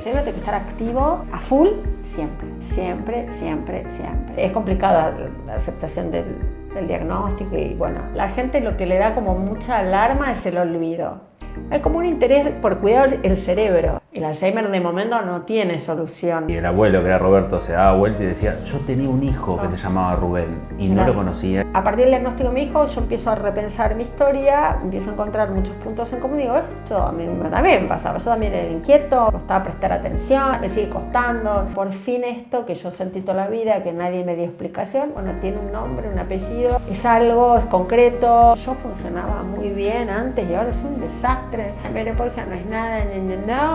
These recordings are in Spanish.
cerebro tiene que estar activo a full siempre, siempre, siempre, siempre. Es complicada la aceptación del diagnóstico y bueno, la gente lo que le da como mucha alarma es el olvido. Hay como un interés por cuidar el cerebro. El Alzheimer de momento no tiene solución. Y el abuelo, que era Roberto, se daba vuelta y decía, yo tenía un hijo que se llamaba Rubén y no lo conocía. A partir del diagnóstico de mi hijo, yo empiezo a repensar mi historia, empiezo a encontrar muchos puntos en común y digo, esto a mí también me pasaba, yo también era inquieto, costaba prestar atención, me sigue costando. Por fin esto que yo sentí toda la vida, que nadie me dio explicación, bueno, tiene un nombre, un apellido, es algo, es concreto. Yo funcionaba muy bien antes y ahora es un desastre. La menopausia no es nada,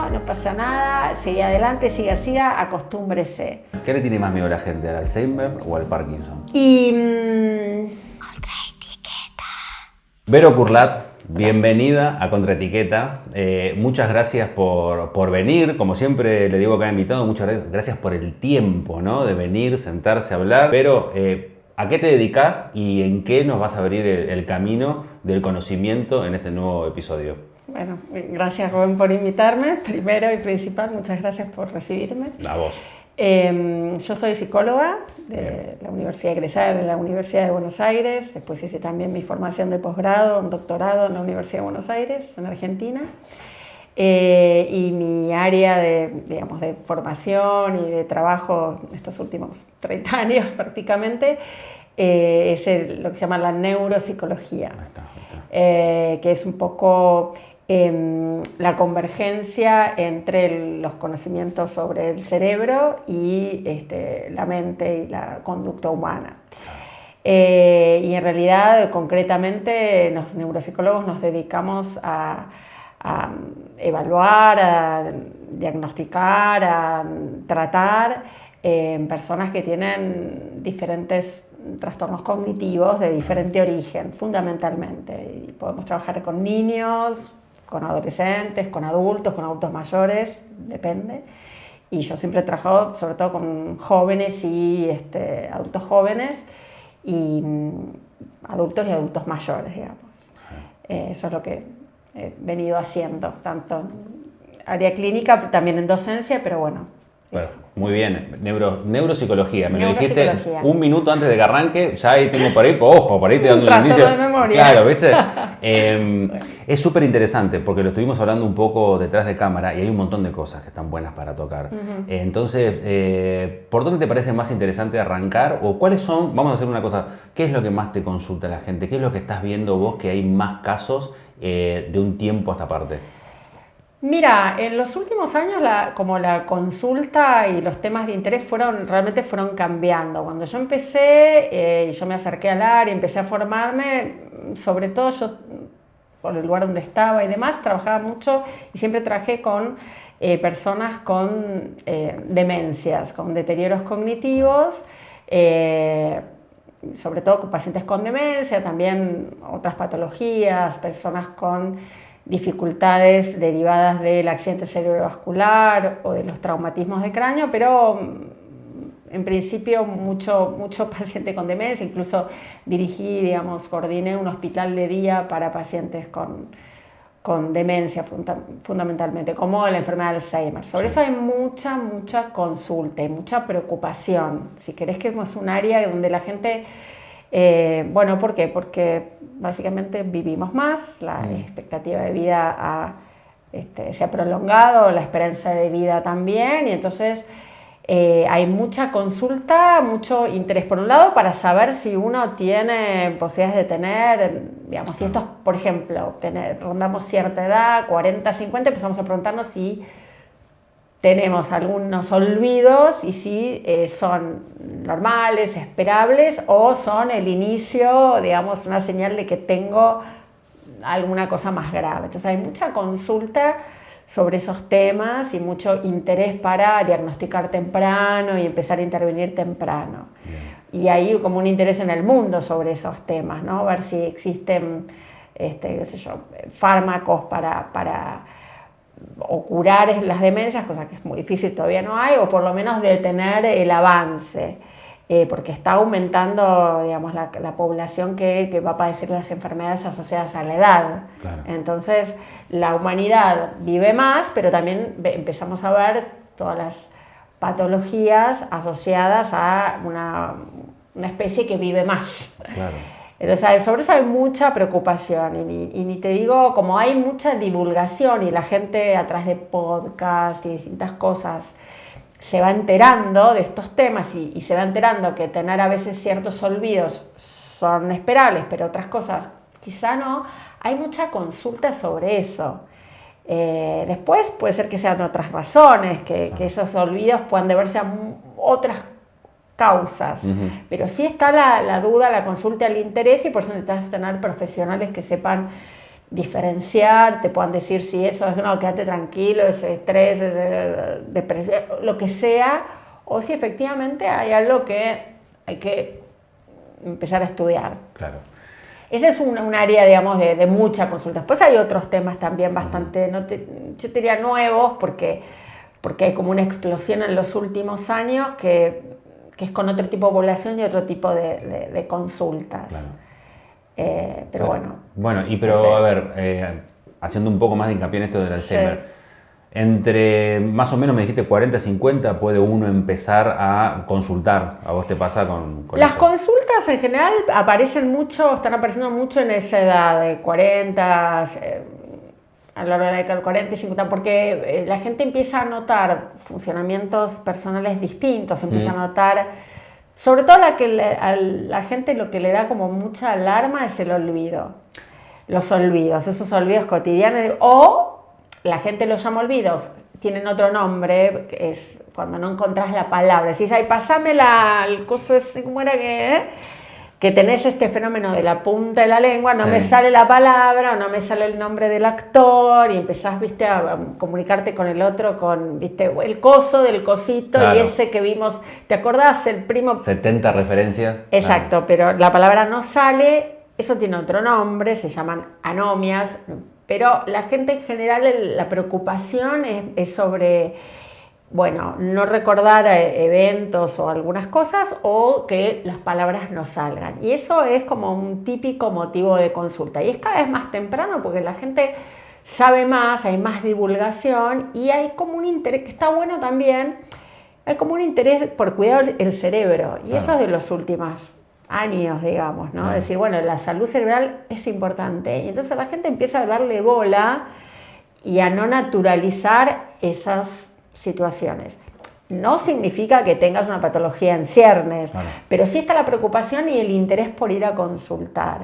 no pasa nada, sigue adelante, siga, acostúmbrese. ¿Qué le tiene más miedo a la gente, al Alzheimer o al Parkinson? Contraetiqueta. Vero Curlat, bienvenida a Contraetiqueta. Muchas gracias por venir. Como siempre le digo a cada invitado, muchas gracias por el tiempo, ¿no? De venir, sentarse a hablar. Pero, ¿a qué te dedicas y en qué nos vas a abrir el camino del conocimiento en este nuevo episodio? Bueno, gracias Rubén por invitarme, primero y principal, muchas gracias por recibirme. A vos. Yo soy psicóloga de la Universidad egresada de la Universidad de Buenos Aires, después hice también mi formación de posgrado, un doctorado en la Universidad de Buenos Aires, en Argentina. Y mi área de formación y de trabajo estos últimos 30 años prácticamente es lo que se llama la neuropsicología, que es un poco la convergencia entre los conocimientos sobre el cerebro y la mente y la conducta humana. Y en realidad, concretamente, los neuropsicólogos nos dedicamos a evaluar, a diagnosticar, a tratar personas que tienen diferentes trastornos cognitivos de diferente origen, fundamentalmente. Y podemos trabajar con niños, con adolescentes, con adultos mayores, depende. Y yo siempre he trabajado sobre todo con jóvenes y adultos jóvenes y adultos y adultos mayores, digamos. Eso es lo que he venido haciendo, tanto en área clínica, también en docencia, pero bueno. Bueno, muy bien, neuropsicología. Me lo dijiste un minuto antes de que arranque, ya ahí tengo por ahí, ojo, por ahí te dando un inicio. De memoria. Claro, ¿viste? Es súper interesante porque lo estuvimos hablando un poco detrás de cámara y hay un montón de cosas que están buenas para tocar. Entonces, ¿por dónde te parece más interesante arrancar? O cuáles son, vamos a hacer una cosa, ¿qué es lo que más te consulta la gente? ¿Qué es lo que estás viendo vos que hay más casos de un tiempo a esta parte? Mira, en los últimos años la consulta y los temas de interés realmente fueron cambiando. Cuando yo empecé y yo me acerqué al área, empecé a formarme, sobre todo yo por el lugar donde estaba y demás, trabajaba mucho y siempre trabajé con personas con demencias, con deterioros cognitivos, sobre todo con pacientes con demencia, también otras patologías, personas con dificultades derivadas del accidente cerebrovascular o de los traumatismos de cráneo, pero en principio mucho paciente con demencia, incluso coordiné un hospital de día para pacientes con demencia fundamentalmente, como la enfermedad de Alzheimer. Sobre eso hay mucha consulta y mucha preocupación. Si querés que es un área donde la gente... bueno, ¿por qué? Porque básicamente vivimos más, la expectativa de vida se ha prolongado, la esperanza de vida también, y entonces hay mucha consulta, mucho interés por un lado para saber si uno tiene posibilidades de tener, digamos, si estos, por ejemplo, rondamos cierta edad, 40, 50, empezamos a preguntarnos si tenemos algunos olvidos y si son normales, esperables o son el inicio, digamos, una señal de que tengo alguna cosa más grave. Entonces hay mucha consulta sobre esos temas y mucho interés para diagnosticar temprano y empezar a intervenir temprano. Y hay como un interés en el mundo sobre esos temas, ¿no? Ver si existen fármacos para o curar las demencias, cosa que es muy difícil, todavía no hay, o por lo menos detener el avance, porque está aumentando, digamos, la población que va a padecer las enfermedades asociadas a la edad. Claro. Entonces, la humanidad vive más, pero también empezamos a ver todas las patologías asociadas a una especie que vive más. Claro. Entonces, sobre eso hay mucha preocupación y ni te digo, como hay mucha divulgación y la gente a través de podcasts y distintas cosas se va enterando de estos temas y se va enterando que tener a veces ciertos olvidos son esperables, pero otras cosas quizá no, hay mucha consulta sobre eso. Después puede ser que sean otras razones, que esos olvidos puedan deberse a otras causas, pero sí está la duda, la consulta, el interés, y por eso necesitas tener profesionales que sepan diferenciar, te puedan decir si eso es, no, quédate tranquilo, es estrés, es depresión, lo que sea, o si efectivamente hay algo que hay que empezar a estudiar. Claro. Ese es un área, digamos, de mucha consulta. Después hay otros temas también bastante, yo te diría nuevos, porque hay como una explosión en los últimos años que es con otro tipo de población y otro tipo de consultas. Claro. Pero bueno. Bueno, pero a ver, haciendo un poco más de hincapié en esto del Alzheimer, Sí. entre más o menos me dijiste 40, 50 puede uno empezar a consultar. ¿A vos te pasa con Las eso? consultas en general están apareciendo mucho en esa edad de 40, a lo largo de la década del 40 y 50, porque la gente empieza a notar funcionamientos personales distintos, empieza a notar, sobre todo a la gente lo que le da como mucha alarma es el olvido, los olvidos, esos olvidos cotidianos, o la gente los llama olvidos, tienen otro nombre, que es cuando no encontrás la palabra, decís, ay, pasame el coso ese, ¿cómo era que tenés este fenómeno de la punta de la lengua, no me sale la palabra, o no me sale el nombre del actor, y empezás, viste, a comunicarte con el otro, con, viste, el coso del cosito, claro. Y ese que vimos, ¿te acordás? El primo... 70 referencias. Exacto, claro. Pero la palabra no sale, eso tiene otro nombre, se llaman anomias, pero la gente en general, la preocupación es sobre... Bueno, no recordar eventos o algunas cosas, o que las palabras no salgan. Y eso es como un típico motivo de consulta. Y es cada vez más temprano porque la gente sabe más, hay más divulgación y hay como un interés, que está bueno también, hay como un interés por cuidar el cerebro. Y eso es de los últimos años, digamos, ¿no? Es decir, bueno, la salud cerebral es importante. Y entonces la gente empieza a darle bola y a no naturalizar esas situaciones. No significa que tengas una patología en ciernes, pero sí está la preocupación y el interés por ir a consultar.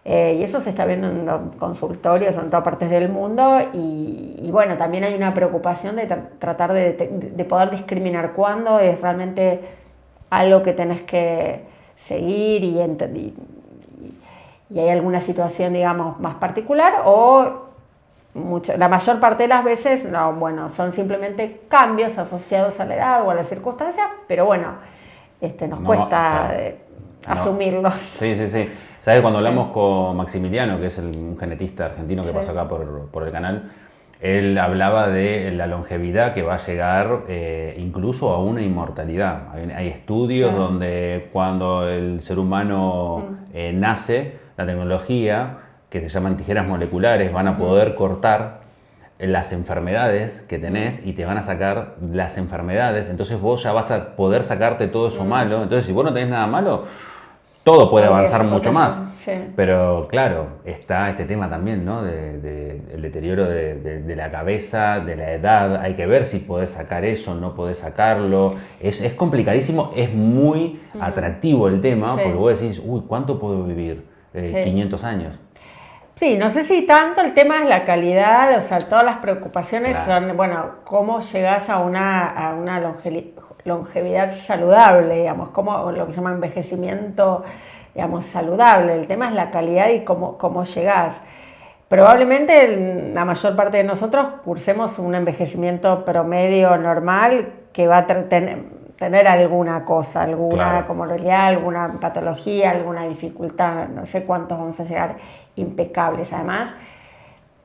Y eso se está viendo en los consultorios en todas partes del mundo y bueno, también hay una preocupación de tratar de poder discriminar cuándo es realmente algo que tenés que seguir y hay alguna situación, digamos, más particular o... la mayor parte de las veces no, bueno, son simplemente cambios asociados a la edad o a las circunstancias, pero bueno, nos cuesta asumirlos. Sí. ¿Sabes? Cuando hablamos con Maximiliano, que es un genetista argentino que pasa acá por el canal, él hablaba de la longevidad que va a llegar incluso a una inmortalidad. Hay estudios donde cuando el ser humano nace, la tecnología que se llaman tijeras moleculares, van a poder cortar las enfermedades que tenés y te van a sacar las enfermedades, entonces vos ya vas a poder sacarte todo eso malo, entonces si vos no tenés nada malo, todo puede avanzar mucho más. Sí. Pero claro, está este tema también, ¿no? El deterioro de la cabeza, de la edad, hay que ver si podés sacar eso, no podés sacarlo, es complicadísimo, es muy atractivo el tema, porque vos decís, uy, ¿cuánto puedo vivir? 500 años. Sí, no sé si tanto el tema es la calidad, o sea, todas las preocupaciones son, bueno, cómo llegás a una longevidad saludable, digamos, como lo que se llama envejecimiento, digamos, saludable. El tema es la calidad y cómo llegás. Probablemente la mayor parte de nosotros cursemos un envejecimiento promedio normal que va a tener alguna cosa, alguna comorbilidad, alguna patología, alguna dificultad, no sé cuántos vamos a llegar impecables. Además,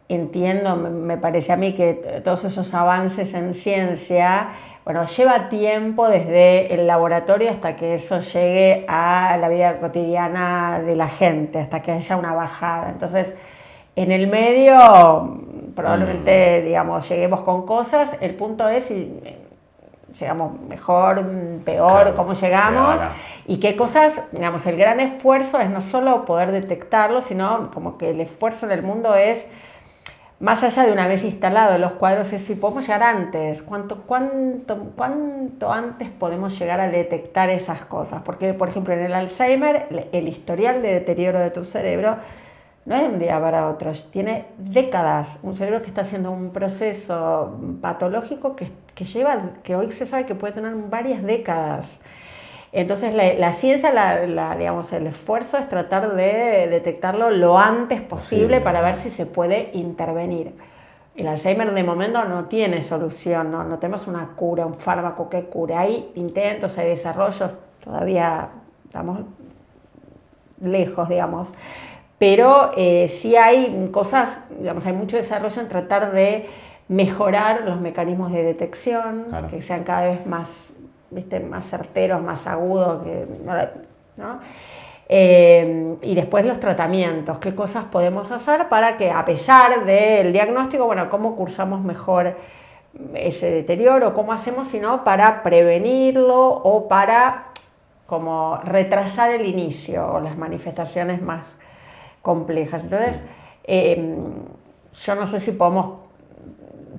entiendo, me parece a mí que todos esos avances en ciencia, bueno, lleva tiempo desde el laboratorio hasta que eso llegue a la vida cotidiana de la gente, hasta que haya una bajada. Entonces, en el medio, probablemente, digamos, lleguemos con cosas. El punto es llegamos mejor, peor, Claro, cómo llegamos claro. y qué cosas, digamos, el gran esfuerzo es no solo poder detectarlo, sino como que el esfuerzo en el mundo es, más allá de una vez instalados los cuadros, es si podemos llegar antes, cuánto antes podemos llegar a detectar esas cosas. Porque, por ejemplo, en el Alzheimer, el historial de deterioro de tu cerebro no es de un día para otro, tiene décadas. Un cerebro que está haciendo un proceso patológico que hoy se sabe que puede tener varias décadas. Entonces la ciencia, digamos, el esfuerzo es tratar de detectarlo lo antes posible para ver si se puede intervenir. El Alzheimer de momento no tiene solución, no tenemos una cura, un fármaco que cure. Hay intentos, hay desarrollos, todavía estamos lejos, digamos. Pero sí hay cosas, digamos, hay mucho desarrollo en tratar de mejorar los mecanismos de detección, claro, que sean cada vez más, ¿viste?, más certeros, más agudos, ¿no? Y después los tratamientos, qué cosas podemos hacer para que, a pesar del diagnóstico, bueno, cómo cursamos mejor ese deterioro, cómo hacemos, sino para prevenirlo o para como retrasar el inicio o las manifestaciones más complejas. Entonces, yo no sé si podemos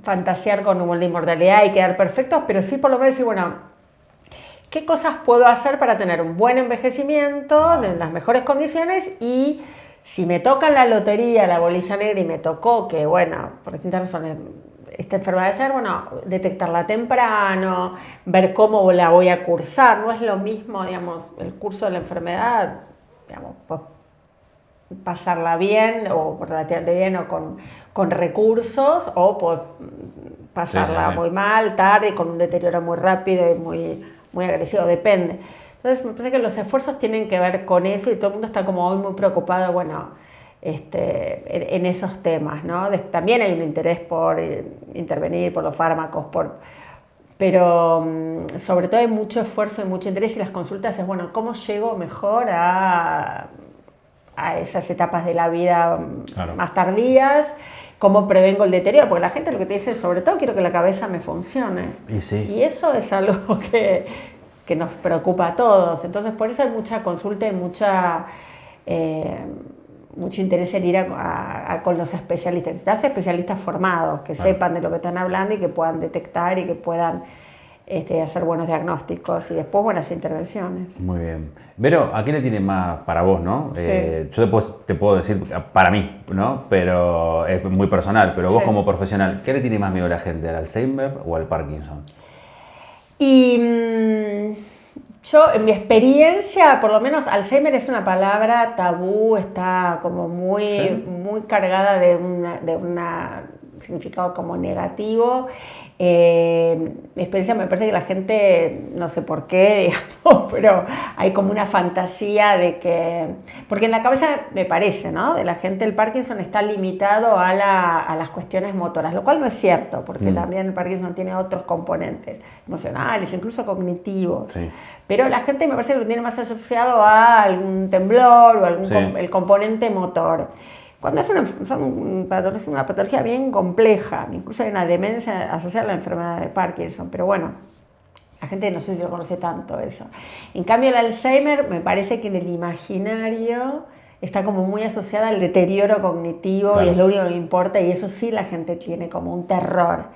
fantasear con la inmortalidad y quedar perfectos, pero sí por lo menos decir, bueno, ¿qué cosas puedo hacer para tener un buen envejecimiento en las mejores condiciones? Y si me toca la lotería, la bolilla negra, y me tocó que, bueno, por distintas razones, esta enfermedad de ayer, bueno, detectarla temprano, ver cómo la voy a cursar. No es lo mismo, digamos, el curso de la enfermedad, digamos, pues, pasarla bien o relativamente bien o con recursos, o pues, pasarla muy mal, tarde, con un deterioro muy rápido y muy agresivo, depende. Entonces me parece que los esfuerzos tienen que ver con eso y todo el mundo está como hoy muy preocupado, bueno, en esos temas, ¿no? También hay un interés por intervenir, por los fármacos, pero sobre todo hay mucho esfuerzo y mucho interés, y las consultas es, bueno, ¿cómo llego mejor a esas etapas de la vida, claro, más tardías? ¿Cómo prevengo el deterioro? Porque la gente lo que te dice es, sobre todo quiero que la cabeza me funcione. Y sí. Y eso es algo que nos preocupa a todos. Entonces por eso hay mucha consulta y mucho interés en ir con los especialistas. Necesitas especialistas formados, que sepan de lo que están hablando y que puedan detectar y que puedan hacer buenos diagnósticos y después buenas intervenciones. Muy bien. Vero, ¿a qué le tiene más para vos, no? Sí. Yo después te puedo decir para mí, ¿no? Pero es muy personal, pero vos, sí, como profesional, ¿qué le tiene más miedo a la gente, al Alzheimer o al Parkinson? Y yo, en mi experiencia, por lo menos, Alzheimer es una palabra tabú, está como muy, ¿sí?, muy cargada de un significado como negativo. Mi experiencia me parece que la gente, no sé por qué, digamos, pero hay como una fantasía de que, porque en la cabeza me parece, ¿no?, de la gente el Parkinson está limitado a las cuestiones motoras, lo cual no es cierto, porque también el Parkinson tiene otros componentes emocionales, incluso cognitivos, sí, pero la gente me parece que lo tiene más asociado a algún temblor o el componente motor. Cuando es una patología bien compleja, incluso hay una demencia asociada a la enfermedad de Parkinson, pero bueno, la gente no sé si lo conoce tanto eso. En cambio, el Alzheimer me parece que en el imaginario está como muy asociada al deterioro cognitivo, claro, y es lo único que me importa, y eso sí la gente tiene como un terror.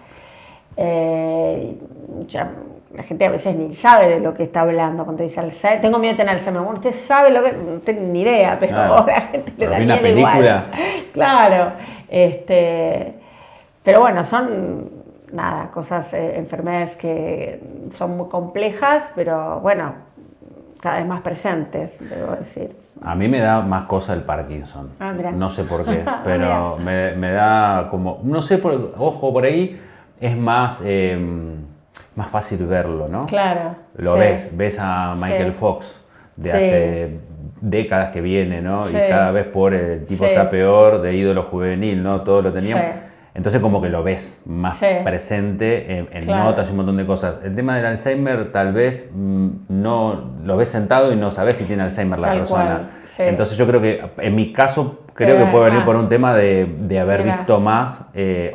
La gente a veces ni sabe de lo que está hablando cuando dice Alzheimer. Tengo miedo de tener Alzheimer. Bueno, usted sabe lo que... No tengo ni idea, pero claro, la gente le da miedo igual. Claro. Pero bueno, son cosas, enfermedades que son muy complejas, pero bueno, cada vez más presentes, debo decir. A mí me da más cosa el Parkinson. No sé por qué, pero me da como... No sé, ojo, por ahí es más fácil verlo, ¿no? Claro. Lo sí, ves a Michael, sí, Fox de, sí, hace décadas que viene, ¿no? Sí. Y cada vez el tipo, sí, está peor, de ídolo juvenil, ¿no? Todo lo teníamos. Sí. Entonces como que lo ves más, sí, presente en claro, notas y un montón de cosas. El tema del Alzheimer tal vez no lo ves sentado y no sabes si tiene Alzheimer la persona. Cual, sí. Entonces yo creo que en mi caso creo que puede venir por un tema de haber Mira. visto más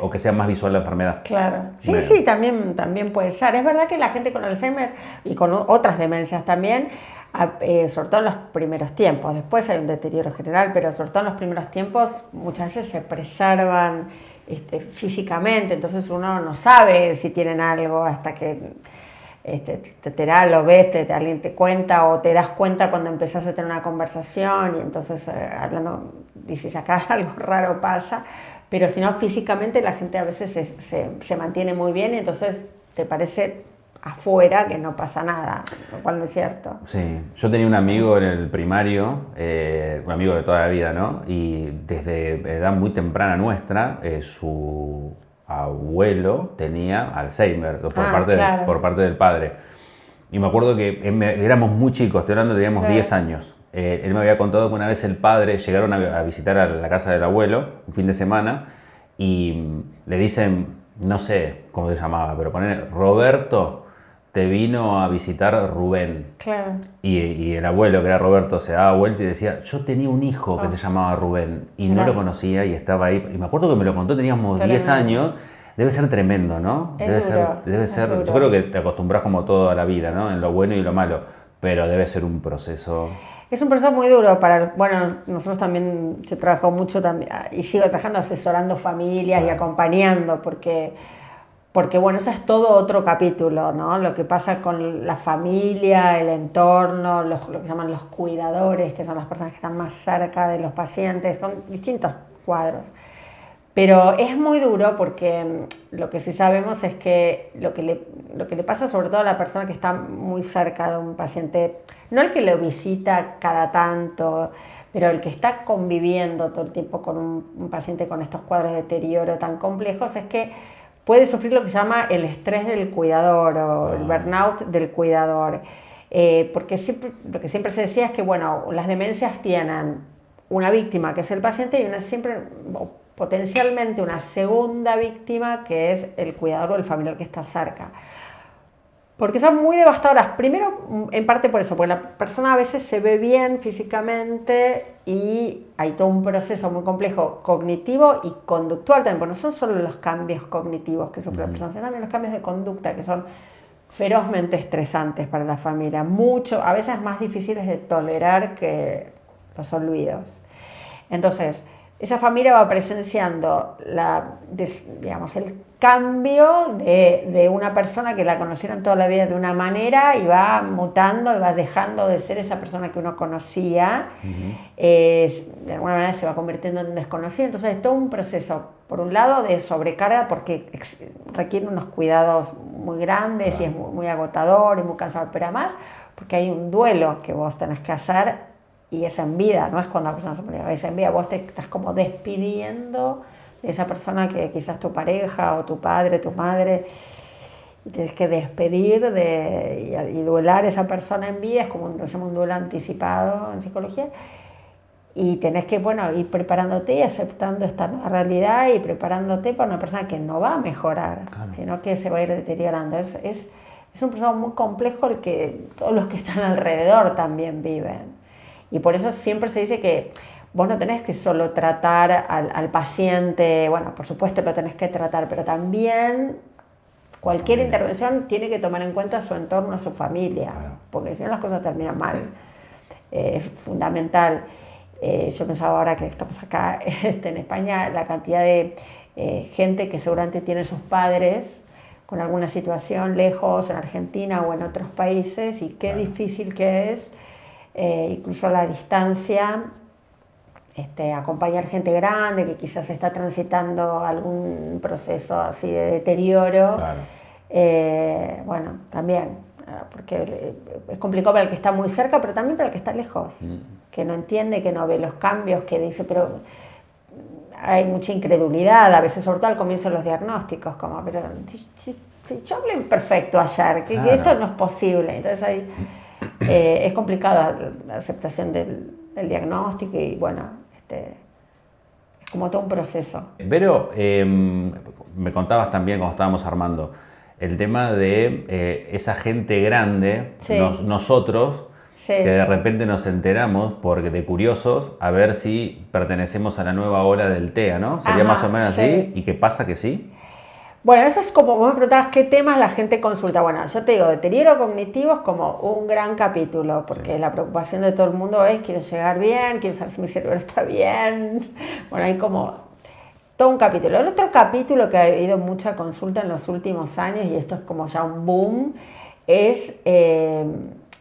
o que sea más visual la enfermedad. Claro, sí, también puede ser. Es verdad que la gente con Alzheimer y con otras demencias también, sobre todo en los primeros tiempos, después hay un deterioro general, pero sobre todo en los primeros tiempos muchas veces se preservan físicamente, entonces uno no sabe si tienen algo hasta que lo ves, alguien te cuenta o te das cuenta cuando empezás a tener una conversación y entonces hablando, dices acá algo raro pasa, pero si no físicamente la gente a veces se mantiene muy bien y entonces te parece afuera que no pasa nada, lo cual no es cierto. Sí, yo tenía un amigo en el primario, un amigo de toda la vida, ¿no? Y desde edad muy temprana nuestra, su abuelo tenía Alzheimer Claro. por parte del padre. Y me acuerdo que éramos muy chicos, estoy hablando, teníamos Claro. 10 años. Él me había contado que una vez el padre llegaron a visitar a la casa del abuelo, un fin de semana, y le dicen, no sé cómo se llamaba, pero poner Roberto te vino a visitar Rubén. Claro. Y el abuelo, que era Roberto, se daba vuelta y decía, yo tenía un hijo que se llamaba Rubén y no lo conocía y estaba ahí. Y me acuerdo que me lo contó, teníamos 10 años. Debe ser tremendo, ¿no? Debe ser. duro. Yo creo que te acostumbras como toda la vida, ¿no? En lo bueno y lo malo, pero debe ser un proceso. Es un proceso muy duro bueno, nosotros también, yo trabajo mucho también, y sigo trabajando asesorando familias y acompañando, porque bueno, eso es todo otro capítulo, ¿no? Lo que pasa con la familia, el entorno, lo que llaman los cuidadores, que son las personas que están más cerca de los pacientes, con distintos cuadros. Pero es muy duro porque lo que sí sabemos es que lo que le pasa sobre todo a la persona que está muy cerca de un paciente, no el que lo visita cada tanto, pero el que está conviviendo todo el tiempo con un paciente con estos cuadros de deterioro tan complejos, es que puede sufrir lo que se llama el estrés del cuidador o el burnout del cuidador. Porque lo que siempre se decía es que, bueno, las demencias tienen una víctima que es el paciente y potencialmente una segunda víctima que es el cuidador o el familiar que está cerca. Porque son muy devastadoras. Primero, en parte por eso, porque la persona a veces se ve bien físicamente y hay todo un proceso muy complejo cognitivo y conductual también, porque no son solo los cambios cognitivos que sufre la persona, sino también los cambios de conducta que son ferozmente estresantes para la familia, a veces más difíciles de tolerar que los olvidos. Entonces, esa familia va presenciando el cambio de una persona que la conocieron toda la vida de una manera y va mutando y va dejando de ser esa persona que uno conocía. De alguna manera se va convirtiendo en un desconocido. Entonces es todo un proceso, por un lado, de sobrecarga porque requiere unos cuidados muy grandes y es muy agotador y muy cansador, pero además porque hay un duelo que vos tenés que hacer. Y es en vida, no es cuando la persona se muere, es en vida. Vos te estás como despidiendo de esa persona que quizás tu pareja o tu padre, tu madre, y tienes que despedir y duelar a esa persona en vida, es como lo llama un duelo anticipado en psicología. Y tenés que, ir preparándote y aceptando esta nueva realidad y preparándote para una persona que no va a mejorar, sino que se va a ir deteriorando. Es un proceso muy complejo el que todos los que están alrededor también viven. Y por eso siempre se dice que vos no tenés que solo tratar al paciente, bueno, por supuesto lo tenés que tratar, pero también cualquier intervención tiene que tomar en cuenta su entorno, su familia, porque si no las cosas terminan mal. Es fundamental. Yo pensaba ahora que estamos acá en España, la cantidad de gente que seguramente tiene sus padres con alguna situación lejos, en Argentina o en otros países, y qué difícil que es. Incluso a la distancia, acompañar gente grande que quizás está transitando algún proceso así de deterioro. También, porque es complicado para el que está muy cerca, pero también para el que está lejos, que no entiende, que no ve los cambios, que dice, pero hay mucha incredulidad, a veces, sobre todo al comienzo de los diagnósticos, como, pero si yo hablé imperfecto ayer, que esto no es posible. Entonces ahí es complicada la aceptación del diagnóstico y es como todo un proceso. Vero, me contabas también cuando estábamos armando el tema de esa gente grande, nosotros, Sí. que de repente nos enteramos, porque de curiosos, a ver si pertenecemos a la nueva ola del TEA, ¿no? Sería más o Ajá, menos así. sí. ¿Y qué pasa que sí? Bueno, eso es como, vos me preguntabas qué temas la gente consulta. Bueno, yo te digo, deterioro cognitivo es como un gran capítulo, Sí. porque la preocupación de todo el mundo es, quiero llegar bien, quiero saber si mi cerebro está bien. Bueno, hay como todo un capítulo. El otro capítulo que ha habido mucha consulta en los últimos años, y esto es como ya un boom, es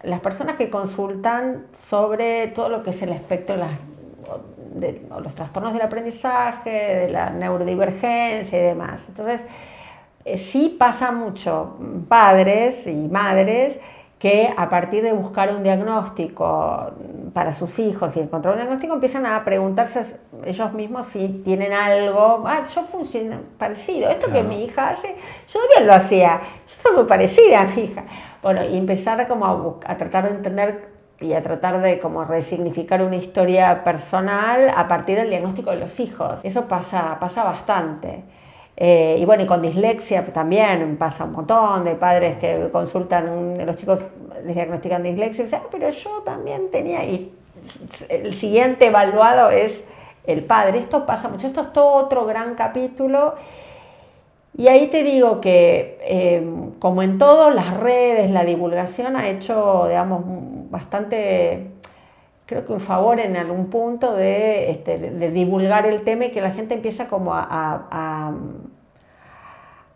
las personas que consultan sobre todo lo que es el espectro de los trastornos del aprendizaje, de la neurodivergencia y demás. Entonces, sí pasa mucho padres y madres que a partir de buscar un diagnóstico para sus hijos y encontrar un diagnóstico empiezan a preguntarse ellos mismos si tienen algo, yo funciono parecido, esto que mi hija hace, yo también lo hacía, yo soy muy parecida a mi hija. Bueno, y empezar como a tratar de entender y a tratar de como resignificar una historia personal a partir del diagnóstico de los hijos. Eso pasa bastante. Y bueno, y con dislexia también pasa un montón de padres que consultan, los chicos les diagnostican dislexia y dicen, pero yo también tenía, y el siguiente evaluado es el padre. Esto pasa mucho, esto es todo otro gran capítulo. Y ahí te digo que, como en todo, las redes, la divulgación ha hecho, digamos, bastante, creo que un favor en algún punto de divulgar el tema y que la gente empieza como a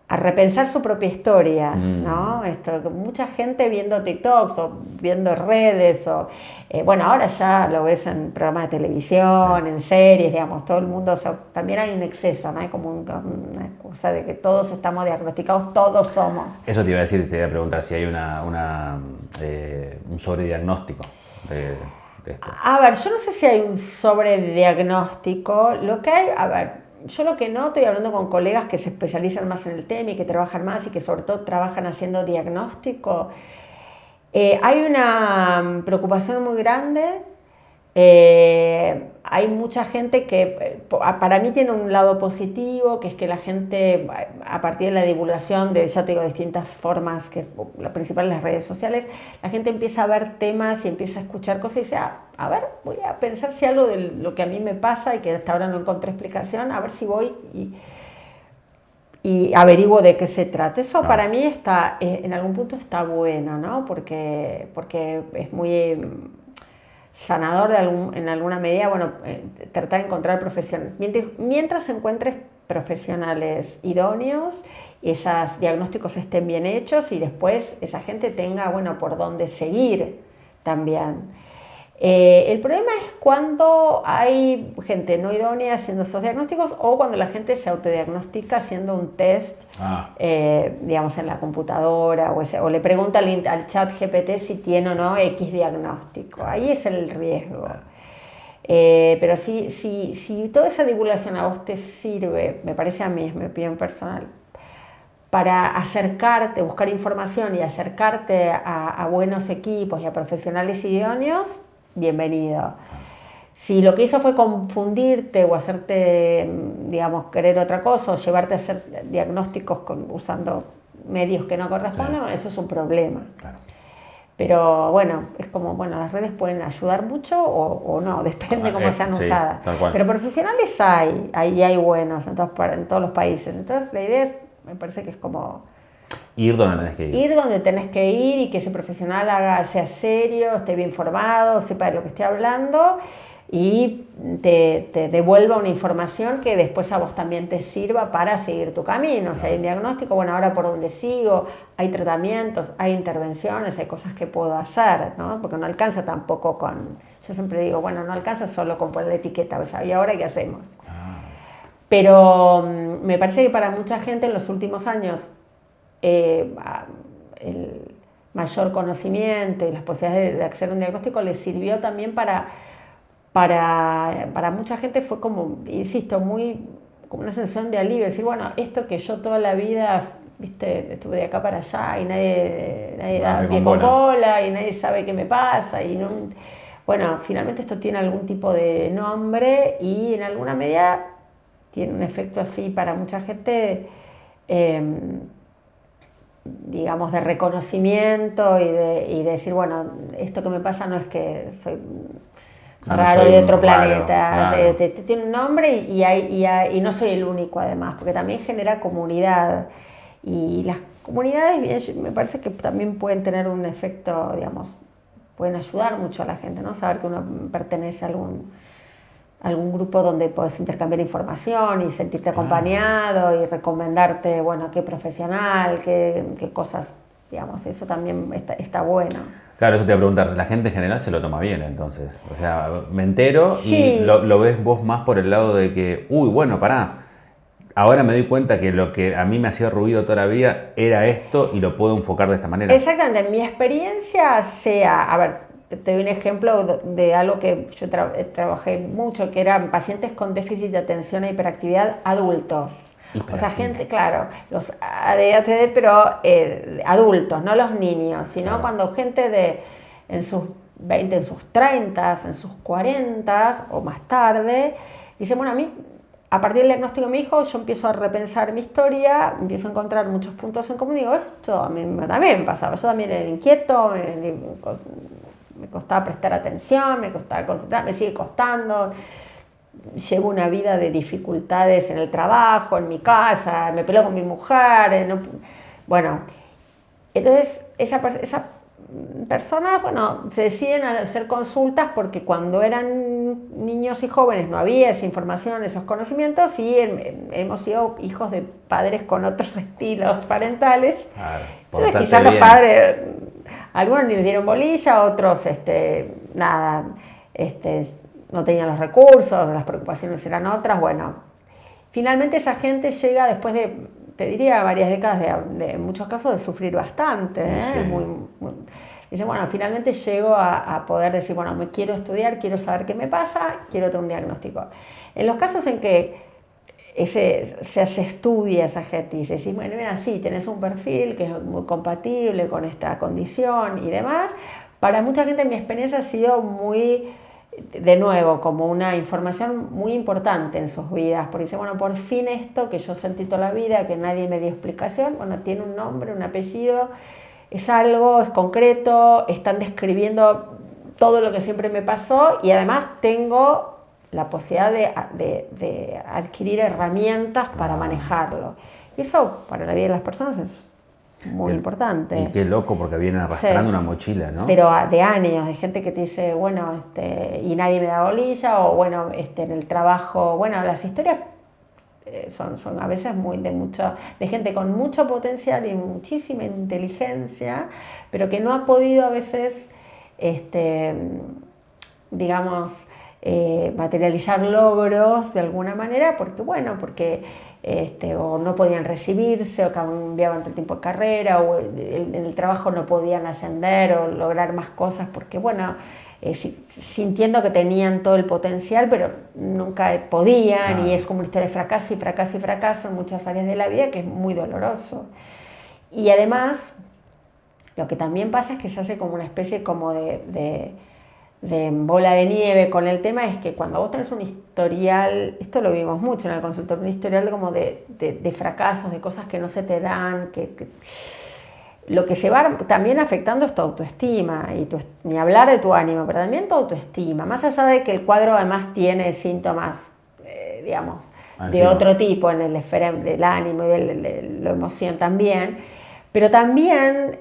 repensar su propia historia, ¿no? Mucha gente viendo TikToks o viendo redes bueno, ahora ya lo ves en programas de televisión, en series, digamos, todo el mundo, también hay un exceso, ¿no? Hay como una cosa de que todos estamos diagnosticados, todos somos. Eso te iba a decir, te iba a preguntar si hay un sobrediagnóstico de esto. A ver, yo no sé si hay un sobrediagnóstico, lo que hay, a ver, yo lo que noto, y hablando con colegas que se especializan más en el tema y que trabajan más y que sobre todo trabajan haciendo diagnóstico, hay una preocupación muy grande. Hay mucha gente que para mí tiene un lado positivo, que es que la gente a partir de la divulgación de, ya te digo, distintas formas, que la principal en las redes sociales, la gente empieza a ver temas y empieza a escuchar cosas y dice, a ver, voy a pensar si algo de lo que a mí me pasa y que hasta ahora no encontré explicación, a ver si voy y averiguo de qué se trata. Eso para mí está, en algún punto está bueno, ¿no? Porque es muy sanador en alguna medida, bueno, tratar de encontrar profesionales. Mientras encuentres profesionales idóneos y esos diagnósticos estén bien hechos y después esa gente tenga, bueno, por dónde seguir también. El problema es cuando hay gente no idónea haciendo esos diagnósticos o cuando la gente se autodiagnostica haciendo un test, digamos, en la computadora o le pregunta al chat GPT si tiene o no X diagnóstico. Ahí es el riesgo. Pero si toda esa divulgación a vos te sirve, me parece a mí, es mi opinión personal, para acercarte, buscar información y acercarte a buenos equipos y a profesionales idóneos, bienvenido. Si lo que hizo fue confundirte o hacerte, digamos, querer otra cosa o llevarte a hacer diagnósticos usando medios que no corresponden, eso es un problema. Claro. Pero bueno, es como, bueno, las redes pueden ayudar mucho o no, depende de cómo sean usadas. Pero profesionales hay buenos en todos los países. Entonces la idea es, me parece que es como ir donde tenés que ir. Ir donde tenés que ir y que ese profesional sea serio, esté bien formado, sepa de lo que esté hablando y te devuelva una información que después a vos también te sirva para seguir tu camino. Si hay un diagnóstico, bueno, ahora por dónde sigo, hay tratamientos, hay intervenciones, hay cosas que puedo hacer, ¿no? Porque no alcanza tampoco yo siempre digo, bueno, no alcanza solo con poner la etiqueta, o sea, ¿y ahora qué hacemos? Pero me parece que para mucha gente en los últimos años el mayor conocimiento y las posibilidades de acceder a un diagnóstico les sirvió también para mucha gente fue como, insisto, como una sensación de alivio, decir, bueno, esto que yo toda la vida, viste, estuve de acá para allá y nadie da pie con bola y nadie sabe qué me pasa y no, bueno, finalmente esto tiene algún tipo de nombre y en alguna medida tiene un efecto así para mucha gente digamos, de reconocimiento y de decir, bueno, esto que me pasa no es que soy raro de otro planeta, claro. tiene un nombre y no soy el único además, porque también genera comunidad y las comunidades me parece que también pueden tener un efecto, digamos, pueden ayudar mucho a la gente, ¿no? Saber que uno pertenece a algún grupo donde puedes intercambiar información y sentirte acompañado y recomendarte, bueno, qué profesional, qué cosas, digamos, eso también está bueno. Claro, eso te iba a preguntar, la gente en general se lo toma bien entonces, o sea, me entero Sí. y lo ves vos más por el lado de que, uy, bueno, pará, ahora me doy cuenta que lo que a mí me hacía ruido toda la vida era esto y lo puedo enfocar de esta manera. Exactamente, en mi experiencia a ver, te doy un ejemplo de algo que yo trabajé mucho, que eran pacientes con déficit de atención e hiperactividad adultos. O sea, gente, claro, los ADHD, pero adultos, no los niños, sino Claro. cuando gente en sus 20, en sus 30, en sus 40 o más tarde, dice, bueno, a mí a partir del diagnóstico de mi hijo, yo empiezo a repensar mi historia, empiezo a encontrar muchos puntos en común y digo, esto a mí también me pasaba, yo también era inquieto, me costaba prestar atención, me costaba concentrar, me sigue costando, llevo una vida de dificultades en el trabajo, en mi casa, me peleo con mi mujer, bueno, entonces esa personas, bueno, se deciden a hacer consultas porque cuando eran niños y jóvenes no había esa información, esos conocimientos y hemos sido hijos de padres con otros estilos parentales. Claro, entonces quizás los padres, algunos ni les dieron bolilla, otros nada, no tenían los recursos, las preocupaciones eran otras, bueno. Finalmente esa gente llega después de, te diría, varias décadas en muchos casos de sufrir bastante, sí. Dice, bueno, finalmente llego a poder decir, bueno, me quiero estudiar, quiero saber qué me pasa, quiero tener un diagnóstico. En los casos en que se estudia esa gente y se dice, bueno, mira, sí, tenés un perfil que es muy compatible con esta condición y demás, para mucha gente mi experiencia ha sido muy, de nuevo, como una información muy importante en sus vidas, porque dice, bueno, por fin esto que yo sentí toda la vida, que nadie me dio explicación, bueno, tiene un nombre, un apellido, es algo, es concreto, están describiendo todo lo que siempre me pasó y además tengo la posibilidad de adquirir herramientas para manejarlo. Y eso para la vida de las personas es muy importante. Y qué loco porque vienen arrastrando una mochila, ¿no? Pero de años, de gente que te dice, bueno, y nadie me da bolilla, o bueno, en el trabajo, bueno, las historias son a veces muy de gente con mucho potencial y muchísima inteligencia, pero que no ha podido a veces, digamos, materializar logros de alguna manera, porque bueno, porque o no podían recibirse, o cambiaban todo el tiempo de carrera, o en el trabajo no podían ascender o lograr más cosas, porque bueno, sintiendo que tenían todo el potencial, pero nunca podían, claro. Y es como una historia de fracaso y fracaso y fracaso en muchas áreas de la vida, que es muy doloroso. Y además, lo que también pasa es que se hace como una especie como de bola de nieve con el tema, es que cuando vos tenés un historial, esto lo vimos mucho en el consultorio, un historial como de fracasos, de cosas que no se te dan, lo que se va también afectando es tu autoestima, ni hablar de tu ánimo, pero también tu autoestima, más allá de que el cuadro además tiene síntomas, digamos, de otro tipo en el esfera del ánimo y de la emoción también, pero también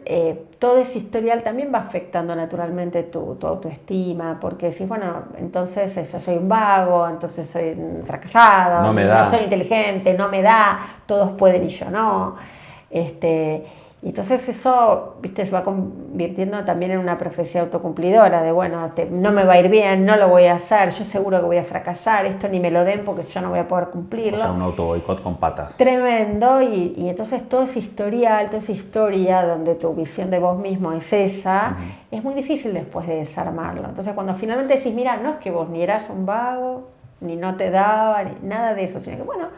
todo ese historial también va afectando naturalmente tu autoestima, porque decís, bueno, entonces yo soy un vago, entonces soy un fracasado, no soy inteligente, no me da, todos pueden y yo no. Y entonces eso, viste, se va convirtiendo también en una profecía autocumplidora de, bueno, no me va a ir bien, no lo voy a hacer, yo seguro que voy a fracasar, esto ni me lo den porque yo no voy a poder cumplirlo. O sea, un autoboicot con patas. Tremendo, y entonces todo ese historial, toda esa historia donde tu visión de vos mismo es esa, es muy difícil después de desarmarlo. Entonces cuando finalmente decís, mira, no es que vos ni eras un vago, ni no te daba, ni nada de eso, sino que bueno,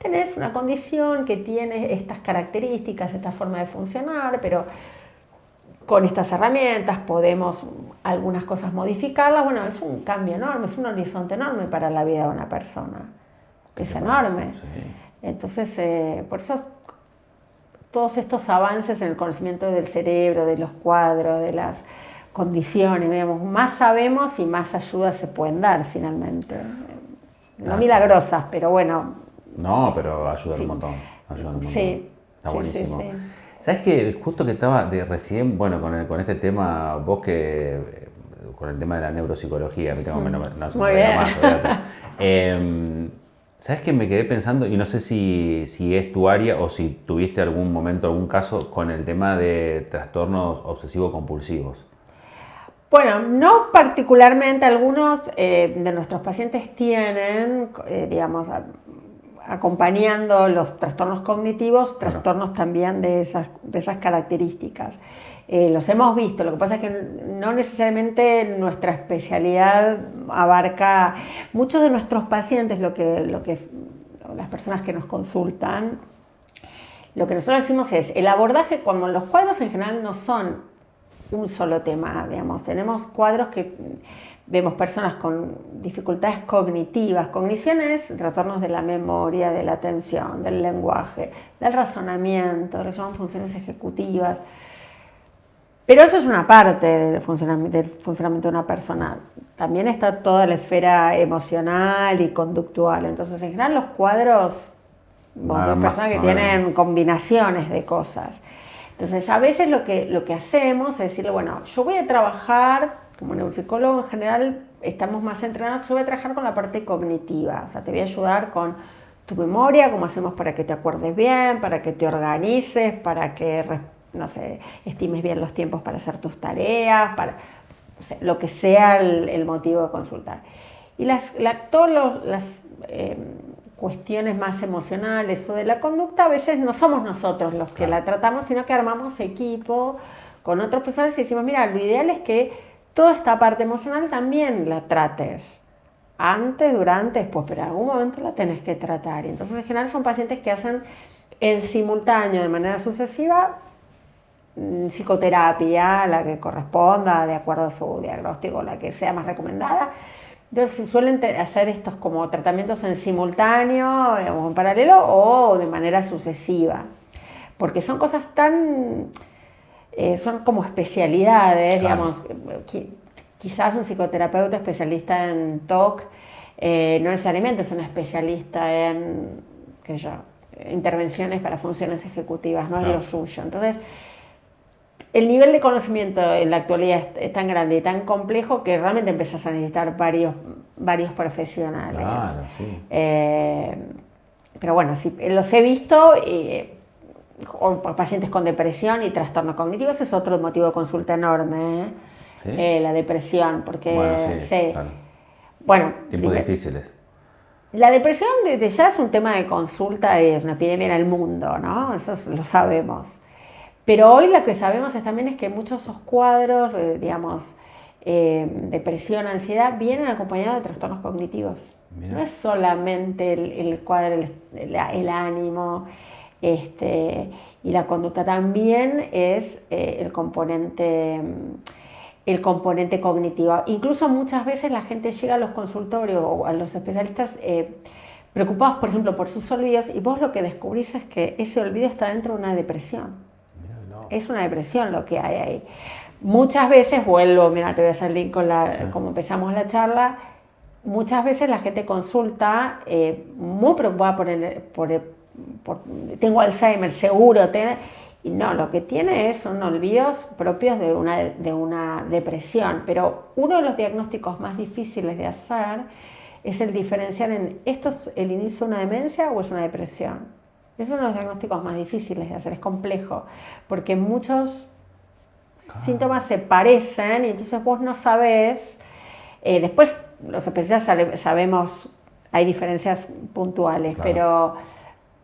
tenés una condición que tiene estas características, esta forma de funcionar, pero con estas herramientas podemos algunas cosas modificarlas. Bueno, es un cambio enorme, es un horizonte enorme para la vida de una persona. Es enorme. Sí. Entonces, por eso todos estos avances en el conocimiento del cerebro, de los cuadros, de las condiciones, digamos, más sabemos y más ayudas se pueden dar finalmente. No milagrosas, pero bueno. No, pero ayudan un montón. Sí. Está buenísimo. Sí. ¿Sabes qué? Justo que estaba de recién, bueno, con este tema, vos que, con el tema de la neuropsicología, me tengo menos, no hace un bien. más, ¿sabes qué? Me quedé pensando, y no sé si es tu área o si tuviste algún momento, algún caso con el tema de trastornos obsesivo-compulsivos. Bueno, no particularmente, algunos de nuestros pacientes tienen, digamos, acompañando los trastornos cognitivos, trastornos también de esas características. Los hemos visto, lo que pasa es que no necesariamente nuestra especialidad abarca, muchos de nuestros pacientes, las personas que nos consultan, lo que nosotros decimos es, el abordaje, cuando los cuadros en general no son un solo tema, digamos, tenemos cuadros que vemos personas con dificultades cognitivas, cogniciones, trastornos de la memoria, de la atención, del lenguaje, del razonamiento, lo llaman funciones ejecutivas. Pero eso es una parte del funcionamiento de una persona. También está toda la esfera emocional y conductual. Entonces, en general, los cuadros, hay personas que tienen combinaciones de cosas. Entonces, a veces lo que hacemos es decirle, bueno, yo voy a trabajar, como neuropsicólogo en general, estamos más entrenados, yo voy a trabajar con la parte cognitiva, o sea, te voy a ayudar con tu memoria, cómo hacemos para que te acuerdes bien, para que te organices, para que, no sé, estimes bien los tiempos para hacer tus tareas, para, o sea, lo que sea el motivo de consultar. Y todas las cuestiones más emocionales o de la conducta, a veces no somos nosotros los que la tratamos, sino que armamos equipo con otros profesores y decimos, mira, lo ideal es que toda esta parte emocional también la trates. Antes, durante, después, pero en algún momento la tenés que tratar. Y entonces, en general, son pacientes que hacen en simultáneo, de manera sucesiva, psicoterapia, la que corresponda, de acuerdo a su diagnóstico, la que sea más recomendada. Entonces suelen hacer estos como tratamientos en simultáneo, digamos, en paralelo o de manera sucesiva, porque son cosas son como especialidades, digamos, quizás un psicoterapeuta especialista en TOC no necesariamente es un especialista en, qué sé yo, intervenciones para funciones ejecutivas, no es lo suyo. Entonces, el nivel de conocimiento en la actualidad es tan grande y tan complejo que realmente empezás a necesitar varios profesionales. Claro, sí. Pero bueno, sí, los he visto, pacientes con depresión y trastornos cognitivos es otro motivo de consulta enorme, ¿sí? La depresión, porque... Bueno, sí, claro. Bueno, tiempos difíciles. La depresión desde ya es un tema de consulta, es una epidemia en el mundo, ¿no? Eso lo sabemos. Pero hoy lo que sabemos también es que muchos de esos cuadros, digamos, depresión, ansiedad, vienen acompañados de trastornos cognitivos. Mirá. No es solamente el cuadro, el ánimo y la conducta, también es el componente cognitivo. Incluso muchas veces la gente llega a los consultorios o a los especialistas preocupados, por ejemplo, por sus olvidos, y vos lo que descubrís es que ese olvido está dentro de una depresión. Es una depresión lo que hay ahí. Muchas veces, mira, te voy a salir con como empezamos la charla, muchas veces la gente consulta muy preocupada por tengo Alzheimer, seguro, y no, lo que tiene son olvidos propios de una depresión, pero uno de los diagnósticos más difíciles de hacer es el diferenciar en ¿esto es el inicio de una demencia o es una depresión? Es uno de los diagnósticos más difíciles de hacer, es complejo, porque muchos síntomas se parecen y entonces vos no sabés. Después los especialistas sabemos, hay diferencias puntuales, claro.